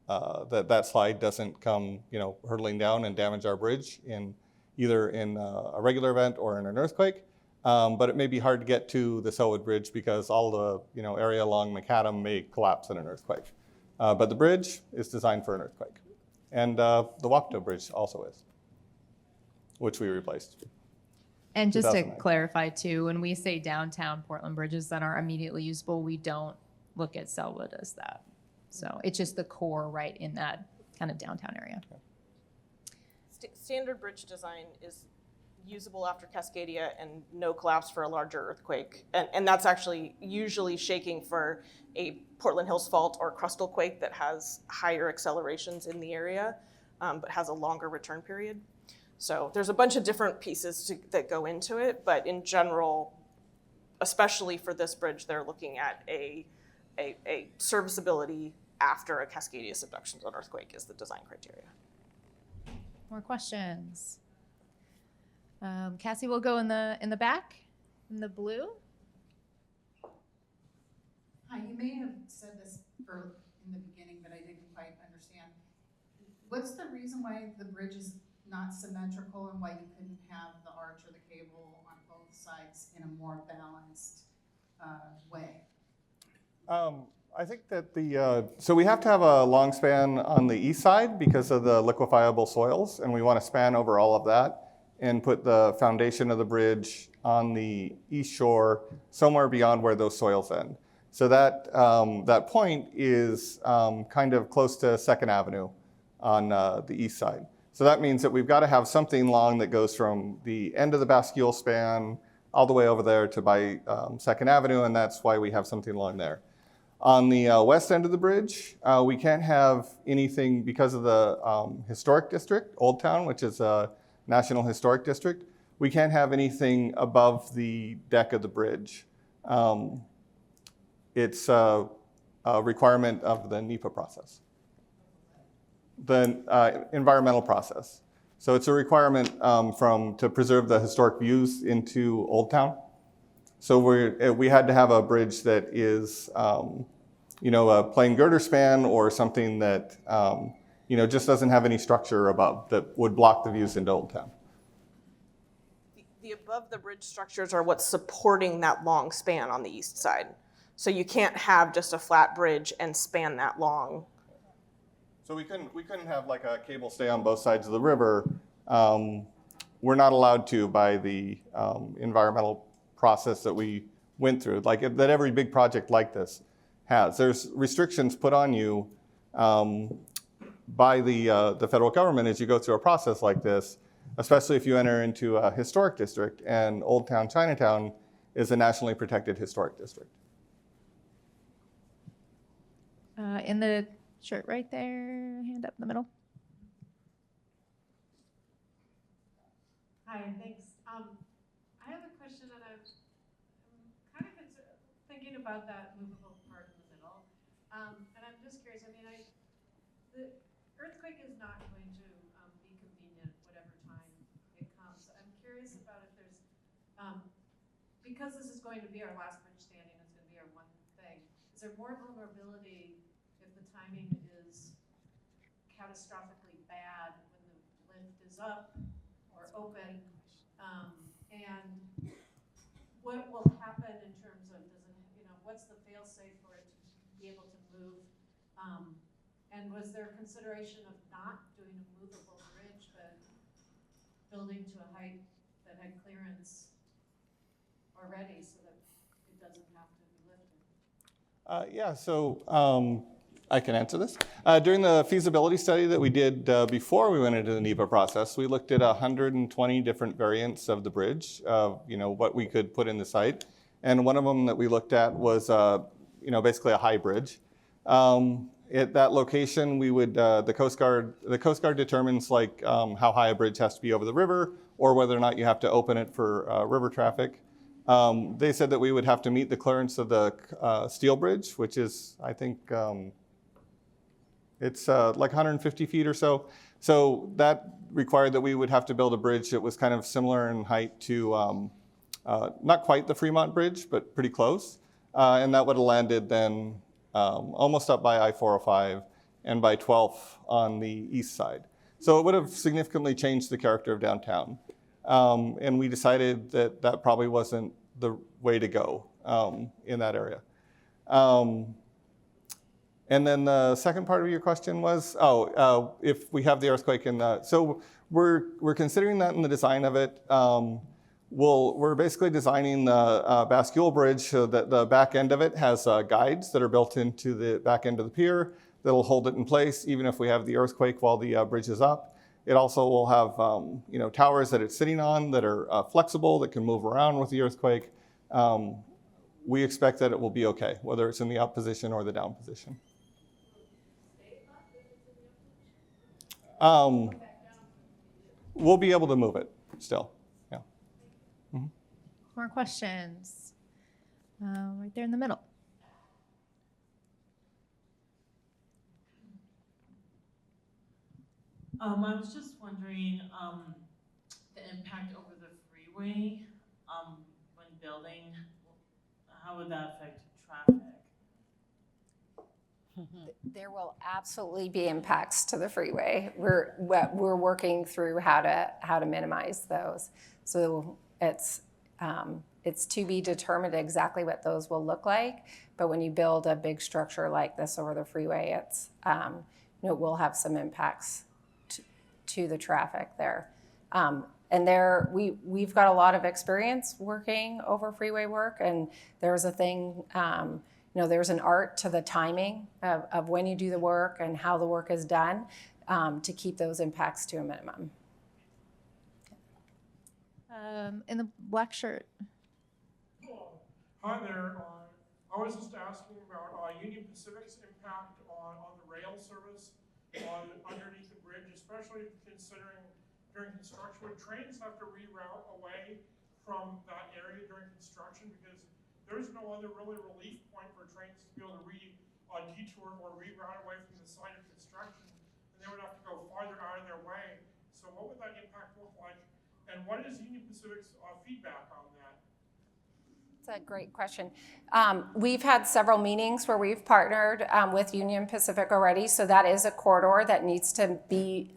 that slide doesn't come, hurtling down and damage our bridge either in a regular event or in an earthquake. But it may be hard to get to the Selwood Bridge because all the area along Macadam may collapse in an earthquake. But the bridge is designed for an earthquake. And the Wapato Bridge also is, which we replaced. And just to 2009. clarify too, when we say downtown Portland bridges that are immediately usable, we don't look at Selwood as that. So it's just the core right in that kind of downtown area. Standard bridge design is usable after Cascadia and no collapse for a larger earthquake. And that's actually usually shaking for a Portland Hills fault or crustal quake that has higher accelerations in the area, but has a longer return period. So there's a bunch of different pieces that go into it, but in general, especially for this bridge, they're looking at a serviceability after a Cascadia subduction zone earthquake is the design criteria. More questions? Cassie will go in the back, in the blue. Hi, you may have said this in the beginning, but I didn't quite understand. What's the reason why the bridge is not symmetrical and why you couldn't have the arch or the cable on both sides in a more balanced way? I think that so we have to have a long span on the east side because of the liquefiable soils, and we want to span over all of that and put the foundation of the bridge on the east shore somewhere beyond where those soils end. So that, that point is kind of close to 2nd Avenue on the east side. So that means that we've got to have something long that goes from the end of the bascule span all the way over there to by 2nd Avenue, and that's why we have something long there. On the west end of the bridge, we can't have anything because of the historic district, Old Town, which is a National Historic District. We can't have anything above the deck of the bridge. It's a requirement of the NEPA process, the environmental process. So it's a requirement to preserve the historic views into Old Town. So we had to have a bridge that is, a plain girder span or something that, just doesn't have any structure above that would block the views into Old Town. The above the bridge structures are what's supporting that long span on the east side. So you can't have just a flat bridge and span that long. So we couldn't have like a cable stay on both sides of the river. We're not allowed to by the environmental process that we went through, that every big project like this has. There's restrictions put on you by the federal government as you go through a process like this, especially if you enter into a historic district, and Old Town Chinatown is a nationally protected historic district. In the shirt right there, hand up in the middle. Hi, thanks. I have a question, and I'm kind of thinking about that movable part in the middle. And I'm just curious, the earthquake is not going to be convenient whatever time it comes. I'm curious about if there's, because this is going to be our last bridge standing, it's going to be our one thing, is there more vulnerability if the timing is catastrophically bad when the lift is up or open? And what will happen in terms of, what's the fail-safe for it to be able to move? And was there consideration of not doing a movable bridge, but building to a height that had clearance already so that it doesn't have to be lifted? So I can answer this. During the feasibility study that we did before we went into the NEPA process, we looked at 120 different variants of the bridge, what we could put in the site. And one of them that we looked at was, basically a high bridge. At that location, we would, the Coast Guard determines how high a bridge has to be over the river or whether or not you have to open it for river traffic. They said that we would have to meet the clearance of the steel bridge, which is, I think, It's like 150 feet or so. So that required that we would have to build a bridge that was kind of similar in height to, not quite the Fremont Bridge, but pretty close. And that would have landed then almost up by I-405 and by 12th on the east side. So it would have significantly changed the character of downtown. And we decided that that probably wasn't the way to go in that area. And then the second part of your question was, if we have the earthquake. And so we're considering that in the design of it. We're basically designing the bascule bridge so that the back end of it has guides that are built into the back end of the pier that'll hold it in place even if we have the earthquake while the bridge is up. It also will have towers that it's sitting on that are flexible, that can move around with the earthquake. We expect that it will be okay, whether it's in the up position or the down position. We'll be able to move it still. Yeah. Mm-hmm. More questions? Right there in the middle. I was just wondering the impact over the freeway when building. How would that affect traffic? There will absolutely be impacts to the freeway. We're working through how to minimize those. So it's to be determined exactly what those will look like. But when you build a big structure like this over the freeway, it will have some impacts to the traffic there. And we've got a lot of experience working over freeway work, and there's a thing. There's an art to the timing of when you do the work and how the work is done to keep those impacts to a minimum. In the black shirt. Hi there. I was just asking about Union Pacific's impact on the rail service underneath the bridge, especially considering during construction, would trains have to reroute away from that area during construction because there's no other really relief point for trains to be able to detour or reroute away from the site of construction, and they would have to go farther out of their way. So what would that impact look like? And what is Union Pacific's feedback on that? That's a great question. We've had several meetings where we've partnered with Union Pacific already, so that is a corridor that needs to be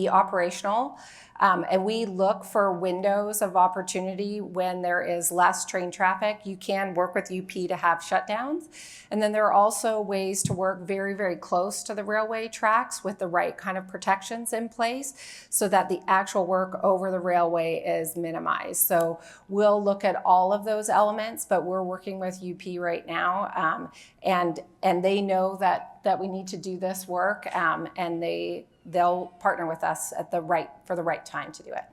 operational. And we look for windows of opportunity when there is less train traffic. You can work with UP to have shutdowns. And then there are also ways to work very, very close to the railway tracks with the right kind of protections in place so that the actual work over the railway is minimized. So we'll look at all of those elements, but we're working with UP right now. And they know that we need to do this work, and they'll partner with us for the right time to do it.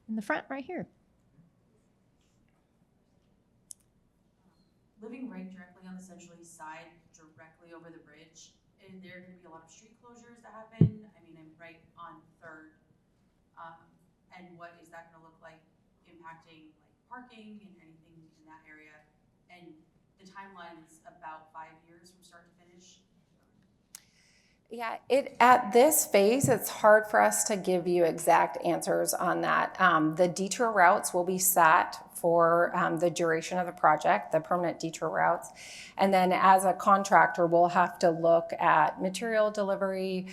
In the front, right here. Living right directly on the Central East Side, directly over the bridge, is there going to be a lot of street closures that happen? I mean, I'm right on 3rd. And what is that going to look like impacting like parking and anything in that area? And the timeline is about 5 years from start to finish. Yeah, at this phase, it's hard for us to give you exact answers on that. The detour routes will be set for the duration of the project, the permanent detour routes. And then as a contractor, we'll have to look at material delivery,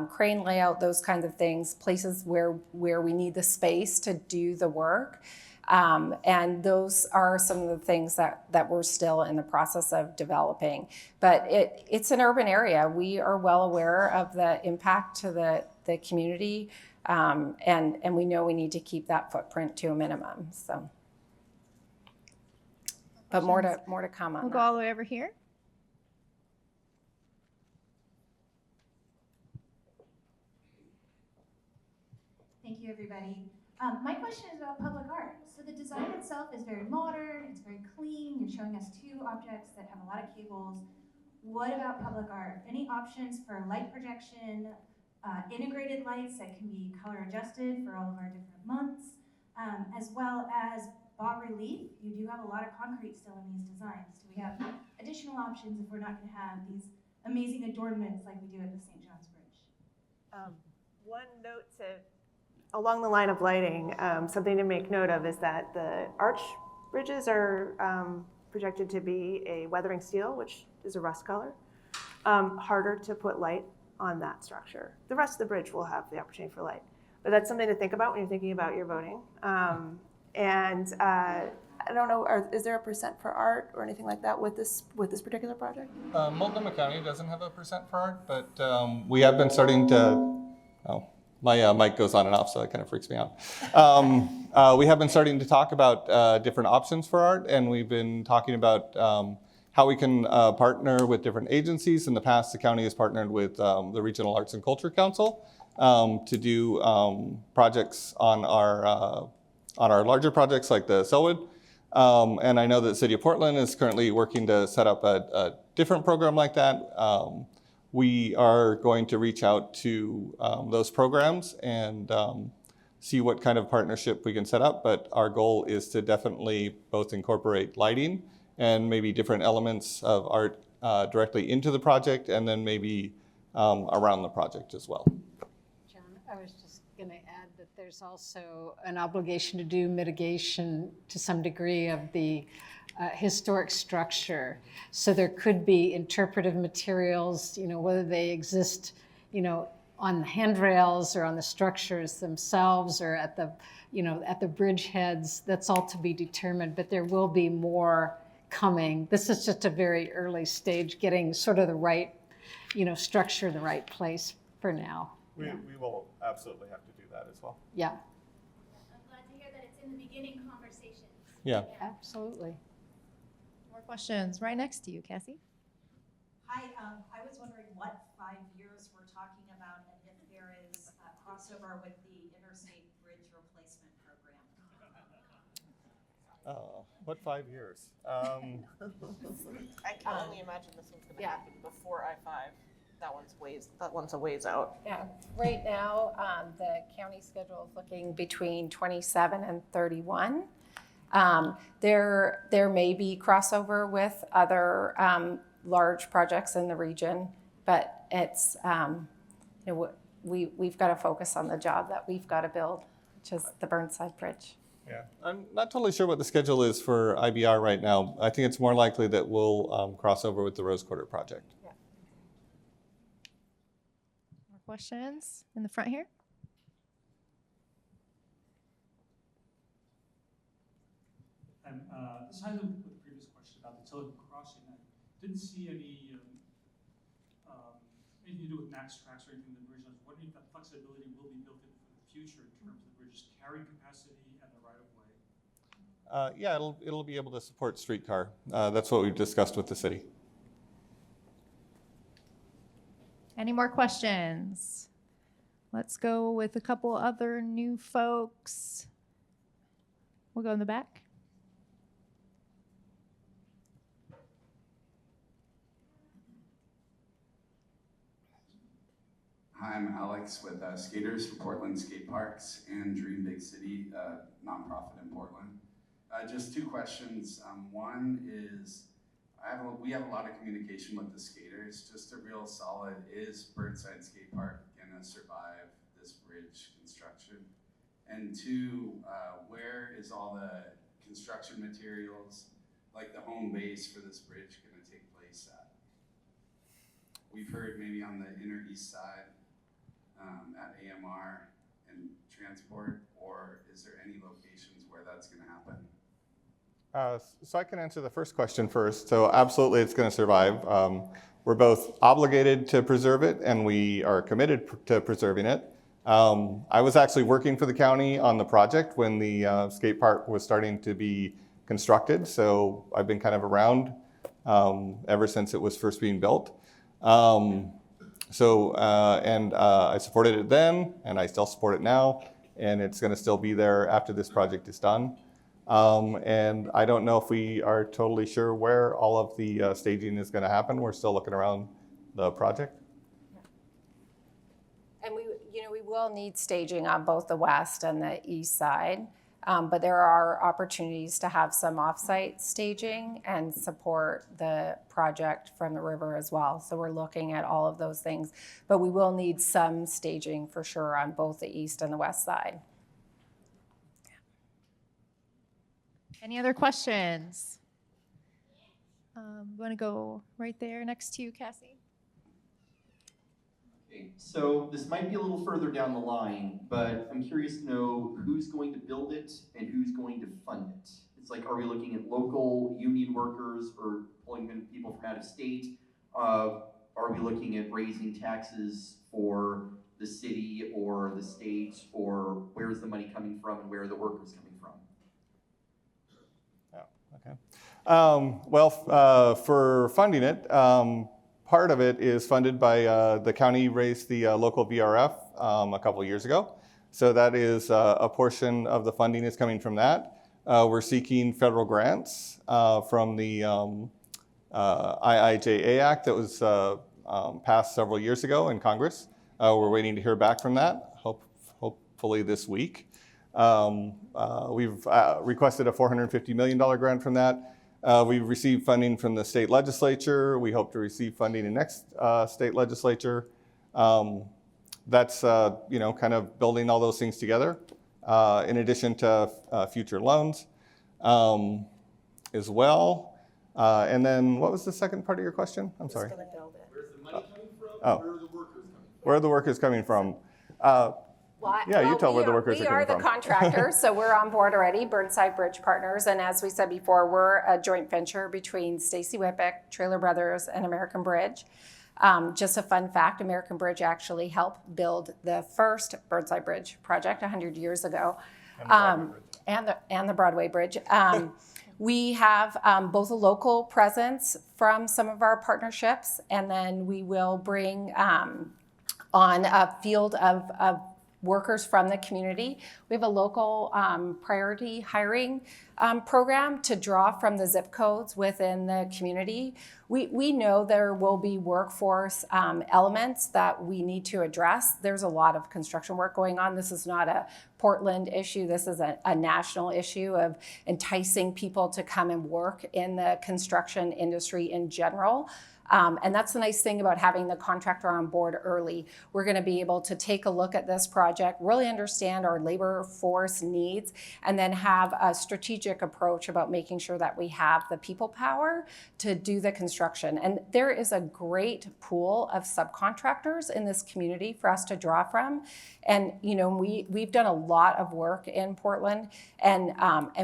crane layout, those kinds of things, places where we need the space to do the work. And those are some of the things that we're still in the process of developing. But it's an urban area. We are well aware of the impact to the community, and we know we need to keep that footprint to a minimum. So, but more to come on We'll that. go all the way over here. Thank you, everybody. My question is about public art. So the design itself is very modern, it's very clean. You're showing us 2 objects that have a lot of cables. What about public art? Any options for light projection, integrated lights that can be color adjusted for all of our different months, as well as bas relief, you do have a lot of concrete still in these designs. Do we have additional options if we're not going to have these amazing adornments like we do at the St. John's Bridge? One note along the line of lighting, something to make note of is that the arch bridges are projected to be a weathering steel, which is a rust color. Harder to put light on that structure. The rest of the bridge will have the opportunity for light. But that's something to think about when you're thinking about your voting. I don't know, is there a percent for art or anything like that with this particular project? Multnomah County doesn't have a percent for art, but we have been starting to, my mic goes on and off, so that kind of freaks me out. We have been starting to talk about different options for art, and we've been talking about how we can partner with different agencies. In the past, the county has partnered with the Regional Arts and Culture Council to do projects on our larger projects like the Selwood. And I know that the City of Portland is currently working to set up a different program like that. We are going to reach out to those programs and see what kind of partnership we can set up. But our goal is to definitely both incorporate lighting and maybe different elements of art directly into the project, and then maybe around the project as well. John, I was just going to add that there's also an obligation to do mitigation to some degree of the historic structure. So there could be interpretive materials, whether they exist, on the handrails or on the structures themselves or at the bridge heads. That's all to be determined, but there will be more coming. This is just a very early stage, getting sort of the right, structure in the right place for now. We will absolutely have to do that as well. Yeah. I'm glad to hear that it's in the beginning conversations. Yeah. Absolutely. More questions right next to you, Cassie. Hi, I was wondering what 5 years we're talking about and if there is a crossover with the Interstate Bridge Replacement Program. What 5 years? I can only imagine this one's going to happen before I-5. That one's a ways out. Yeah, right now, the county schedule is looking between 27 and 31. There may be crossover with other large projects in the region, but it's, we've got to focus on the job that we've got to build, which is the Burnside Bridge. Yeah, I'm not totally sure what the schedule is for IBR right now. I think it's more likely that we'll cross over with the Rose Quarter project. Yeah. More questions in the front here? This ties in with the previous question about the Tilican crossing. I didn't see anything to do with max tracks or anything in the bridge. I was wondering if that flexibility will be built in for the future in terms of the bridge's carrying capacity and the right of way. Yeah, it'll be able to support streetcar. That's what we've discussed with the city. Any more questions? Let's go with a couple other new folks. We'll go in the back. Hi, I'm Alex with Skaters for Portland Skate Parks and Dream Big City, nonprofit in Portland. Just two questions. One is, we have a lot of communication with the skaters. Just a real solid, is Burnside Skate Park gonna survive this bridge construction? And two, where is all the construction materials, like the home base for this bridge, gonna take place at? We've heard maybe on the inner east side, at AMR and transport, or is there any locations where that's going to happen? So I can answer the first question first. So absolutely it's going to survive. We're both obligated to preserve it and we are committed to preserving it. I was actually working for the county on the project when the skate park was starting to be constructed. So I've been kind of around ever since it was first being built. I supported it then, and I still support it now, and it's going to still be there after this project is done. And I don't know if we are totally sure where all of the staging is going to happen. We're still looking around the project. And we will need staging on both the west and the east side. But there are opportunities to have some off-site staging and support the project from the river as well. So we're looking at all of those things, but we will need some staging for sure on both the east and the west side. Any other questions? Want to go right there next to you, Cassie? Okay, so this might be a little further down the line, but I'm curious to know who's going to build it and who's going to fund it. It's like, are we looking at local union workers or pulling in people from out of state? Are we looking at raising taxes for the city or the state, or where's the money coming from and where are the workers coming from? For funding it, part of it is funded by the county raised the local VRF a couple of years ago. So that is a portion of the funding is coming from that. We're seeking federal grants from the IIJA Act that was passed several years ago in Congress. We're waiting to hear back from that, hopefully this week. We've requested a $450 million grant from that. We've received funding from the state legislature. We hope to receive funding in next state legislature. That's kind of building all those things together, in addition to future loans as well. And then what was the second part of your question? I'm sorry. Where's the money coming from? Oh. Where are the workers coming from? Where are the workers coming from? You tell where the workers are coming from. We are the contractor, so we're on board already, Burnside Bridge Partners. And as we said before, we're a joint venture between Stacy Whippick, Traylor Brothers, and American Bridge. Just a fun fact, American Bridge actually helped build the first Burnside Bridge project 100 years ago. And the Broadway Bridge. We have both a local presence from some of our partnerships, and then we will bring on a field of workers from the community. We have a local priority hiring program to draw from the zip codes within the community. We know there will be workforce elements that we need to address. There's a lot of construction work going on. This is not a Portland issue. This is a national issue of enticing people to come and work in the construction industry in general. And that's the nice thing about having the contractor on board early. We're going to be able to take a look at this project, really understand our labor force needs, and then have a strategic approach about making sure that we have the people power to do the construction. And there is a great pool of subcontractors in this community for us to draw from. And we've done a lot of work in Portland, and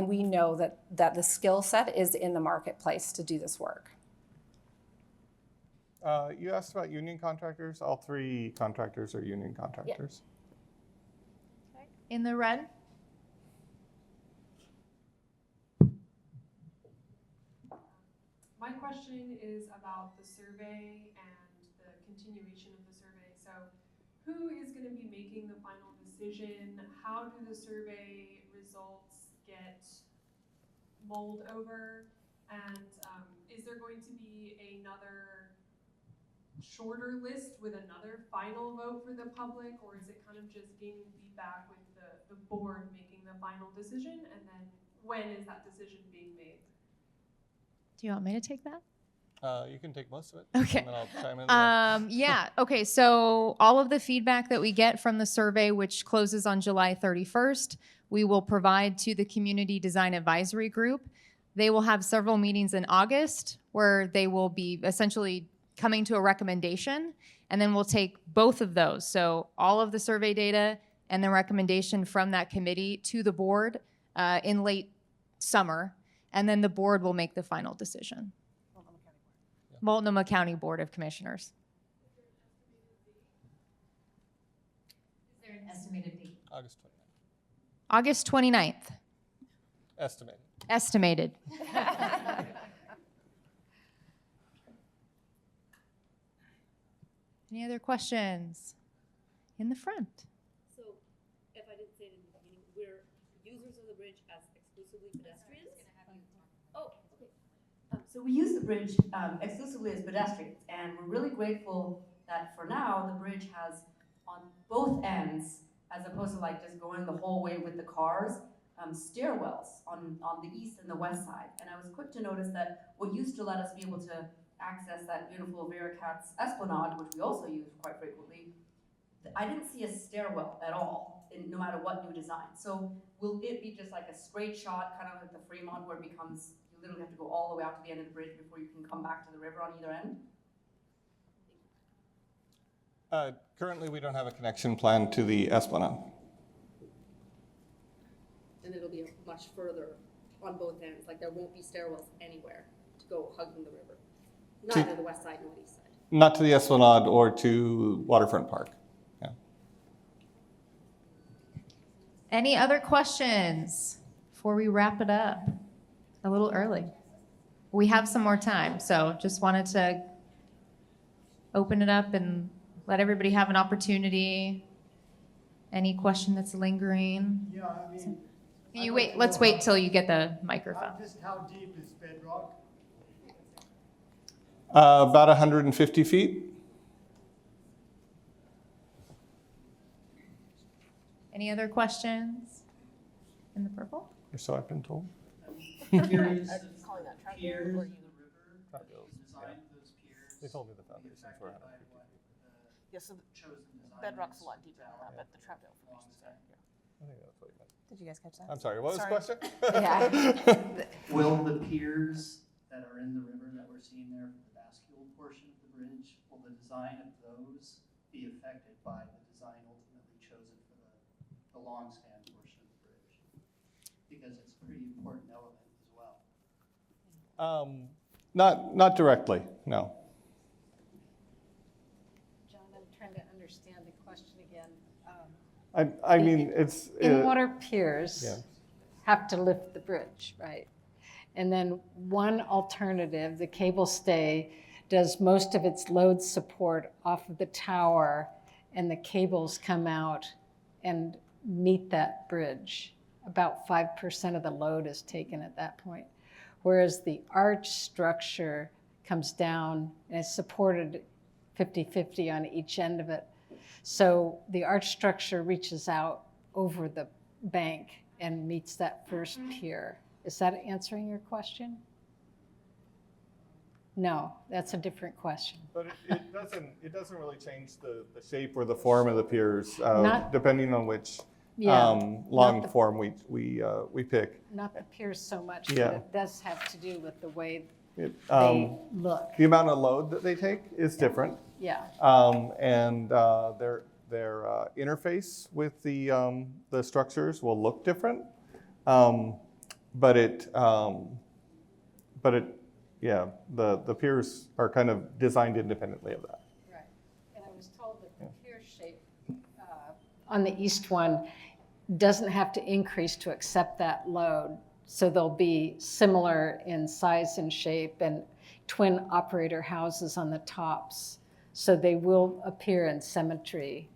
we know that the skill set is in the marketplace to do this work. You asked about union contractors. All three contractors are union contractors. Yeah. Okay. In the red? My question is about the survey and the continuation of the survey. So who is going to be making the final decision? How do the survey results get mulled over? And is there going to be another shorter list with another final vote for the public, or is it kind of just gaining feedback with the board making the final decision, and then when is that decision being made? Do you want me to take that? You can take most of it. Okay. And then I'll chime in. Yeah. Okay. So all of the feedback that we get from the survey, which closes on July 31st, we will provide to the Community Design Advisory Group. They will have several meetings in August where they will be essentially coming to a recommendation, and then we'll take both of those. So all of the survey data and the recommendation from that committee to the board in late summer, and then the board will make the final decision. Multnomah County Board of Commissioners. Is there an estimated date? August 29th. August 29th. Estimated. Estimated. Any other questions? In the front. So, if I didn't say it in the beginning, we're users of the bridge as exclusively pedestrians? Oh, okay. So we use the bridge exclusively as pedestrians, and we're really grateful that for now the bridge has on both ends, as opposed to like just going the whole way with the cars, stairwells on the east and the west side. And I was quick to notice that what used to let us be able to access that beautiful Veracats esplanade, which we also use quite frequently, I didn't see a stairwell at all, no matter what new design. So will it be just like a straight shot, kind of like the Fremont, where it becomes, you literally have to go all the way out to the end of the bridge before you can come back to the river on either end? Currently, we don't have a connection plan to the Esplanade. And it'll be much further on both ends, like there won't be stairwells anywhere to go hugging the river. Neither the west side nor the east side. Not to the Esplanade or to Waterfront Park. Yeah. Any other questions before we wrap it up? A little early. We have some more time, so just wanted to open it up and let everybody have an opportunity. Any question that's lingering? Yeah, I mean. Can you wait? Let's wait till you get the microphone. Just how deep is bedrock? About 150 feet. Any other questions in the purple? Or so I've been told. Piers, They told me the foundations were 150 feet. Yes, so bedrock's a lot deeper than that, but the Troutdale formations are. I think that's what you meant. Did you guys catch that? I'm sorry, what was the question? Will the piers that are in the river that we're seeing there for the bascule portion of the bridge, will the design of those be affected by the design ultimately chosen for the long span portion of the bridge? Because it's a pretty important element as well. Not directly, no. John, I'm trying to understand the question again. I mean, it's... In-water piers yeah. have to lift the bridge, right? And then one alternative, the cable stay, does most of its load support off of the tower, and the cables come out and meet that bridge. About 5% of the load is taken at that point. Whereas the arch structure comes down and is supported 50-50 on each end of it. So the arch structure reaches out over the bank and meets that first pier. Is that answering your question? No, that's a different question. But it doesn't really change the shape or the form of the piers, depending on which long form we pick. Not the piers so much, Yeah. but it does have to do with the way they look. The amount of load that they take is different. Yeah. And their interface with the structures will look different. But the piers are kind of designed independently of that. Right. And I was told that the pier shape on the east one doesn't have to increase to accept that load. So they'll be similar in size and shape, and twin operator houses on the tops. So they will appear in symmetry,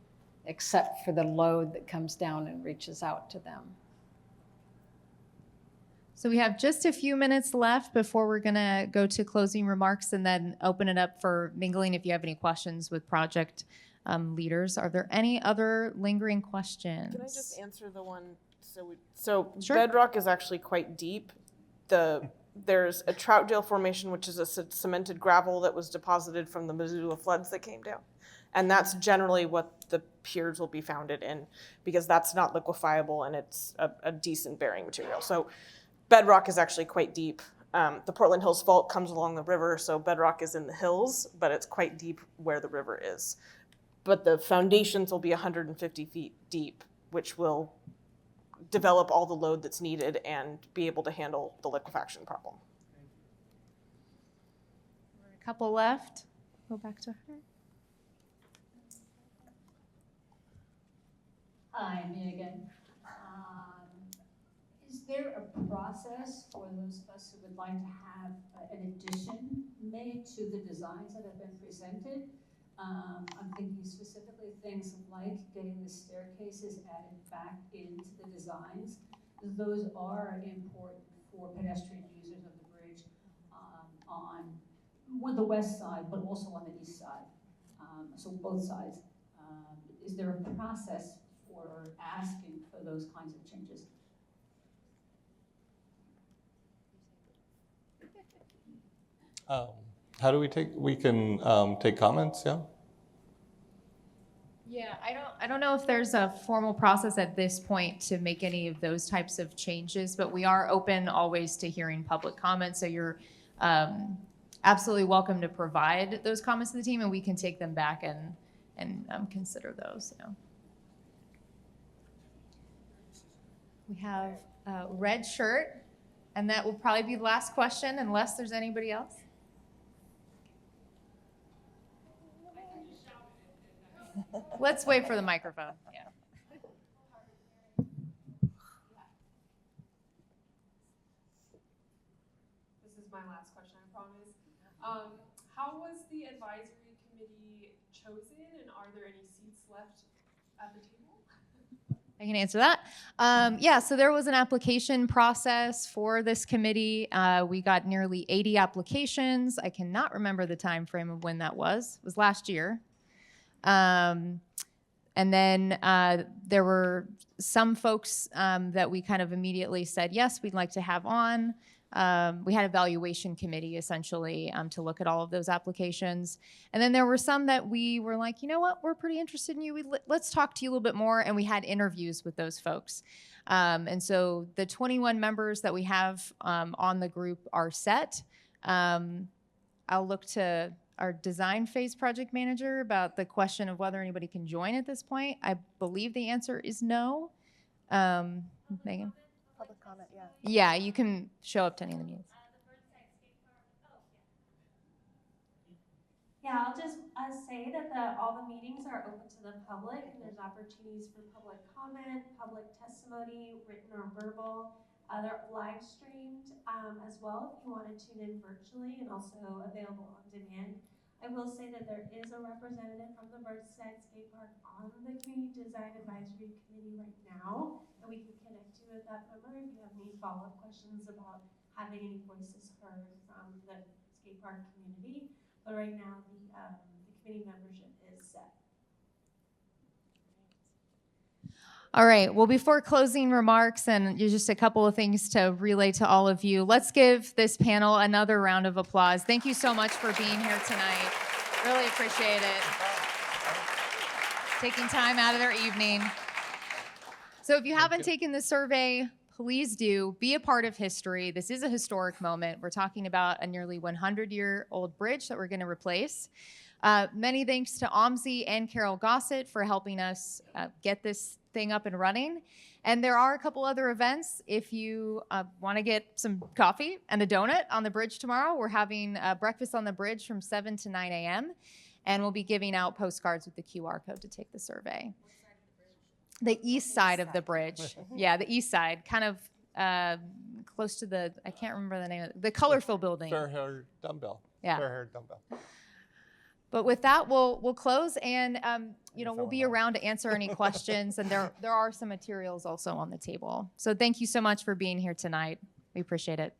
except for the load that comes down and reaches out to them. So we have just a few minutes left before we're going to go to closing remarks and then open it up for mingling if you have any questions with project leaders. Are there any other lingering questions? Can I just answer the one? So Sure. bedrock is actually quite deep. There's a Troutdale formation, which is a cemented gravel that was deposited from the Missoula floods that came down. And that's generally what the piers will be founded in, because that's not liquefiable and it's a decent bearing material. So bedrock is actually quite deep. The Portland Hills Fault comes along the river, so bedrock is in the hills, but it's quite deep where the river is. But the foundations will be 150 feet deep, which will develop all the load that's needed and be able to handle the liquefaction problem. A couple left. Go back to her. Hi, me again. Is there a process for those of us who would like to have an addition made to the designs that have been presented? I'm thinking specifically things like getting the staircases added back into the designs. Those are important for pedestrian users of the bridge on the west side, but also on the east side. So both sides. Is there a process for asking for those kinds of changes? How do we we can take comments, yeah? Yeah, I don't know if there's a formal process at this point to make any of those types of changes, but we are open always to hearing public comments. So you're absolutely welcome to provide those comments to the team, and we can take them back and consider those. So. We have a red shirt, and that will probably be the last question unless there's anybody else. Let's wait for the microphone. Yeah. This is my last question, I promise. How was the advisory committee chosen, and are there any seats left at the table? I can answer that. Yeah, so there was an application process for this committee. We got nearly 80 applications. I cannot remember the time frame of when that was. It was last year. And then there were some folks that we kind of immediately said, yes, we'd like to have on. We had an evaluation committee, essentially, to look at all of those applications. And then there were some that we were like, you know what, we're pretty interested in you. Let's talk to you a little bit more. And we had interviews with those folks. And so the 21 members that we have on the group are set. I'll look to our design phase project manager about the question of whether anybody can join at this point. I believe the answer is no. Megan? Public comment, yeah. Yeah, you can show up to any of the meetings. Yeah, I'll just say that all the meetings are open to the public, and there's opportunities for public comment, public testimony, written or verbal. They're live streamed as well if you want to tune in virtually, and also available on demand. I will say that there is a representative from the Burnside Skate Park on the Community Design Advisory Committee right now, and we can connect you with that member if you have any follow-up questions about having any voices heard from the skate park community. But right now, the committee membership is set. All right, well, before closing remarks and just a couple of things to relay to all of you, let's give this panel another round of applause. Thank you so much for being here tonight. Really appreciate it. Taking time out of their evening. So if you haven't taken the survey, please do. Be a part of history. This is a historic moment. We're talking about a nearly 100-year-old bridge that we're going to replace. Many thanks to OMSI and Carol Gossett for helping us get this thing up and running. And there are a couple other events. If you want to get some coffee and a donut on the bridge tomorrow, we're having breakfast on the bridge from 7 to 9 a.m. And we'll be giving out postcards with the QR code to take the survey. The east side of the bridge. Yeah, the east side, kind of close to the, I can't remember the name of it, the Colorful building. Fair-haired dumbbell. Yeah. Fair-haired dumbbell. But with that, we'll close, and we'll be around to answer any questions. And there are some materials also on the table. So thank you so much for being here tonight. We appreciate it.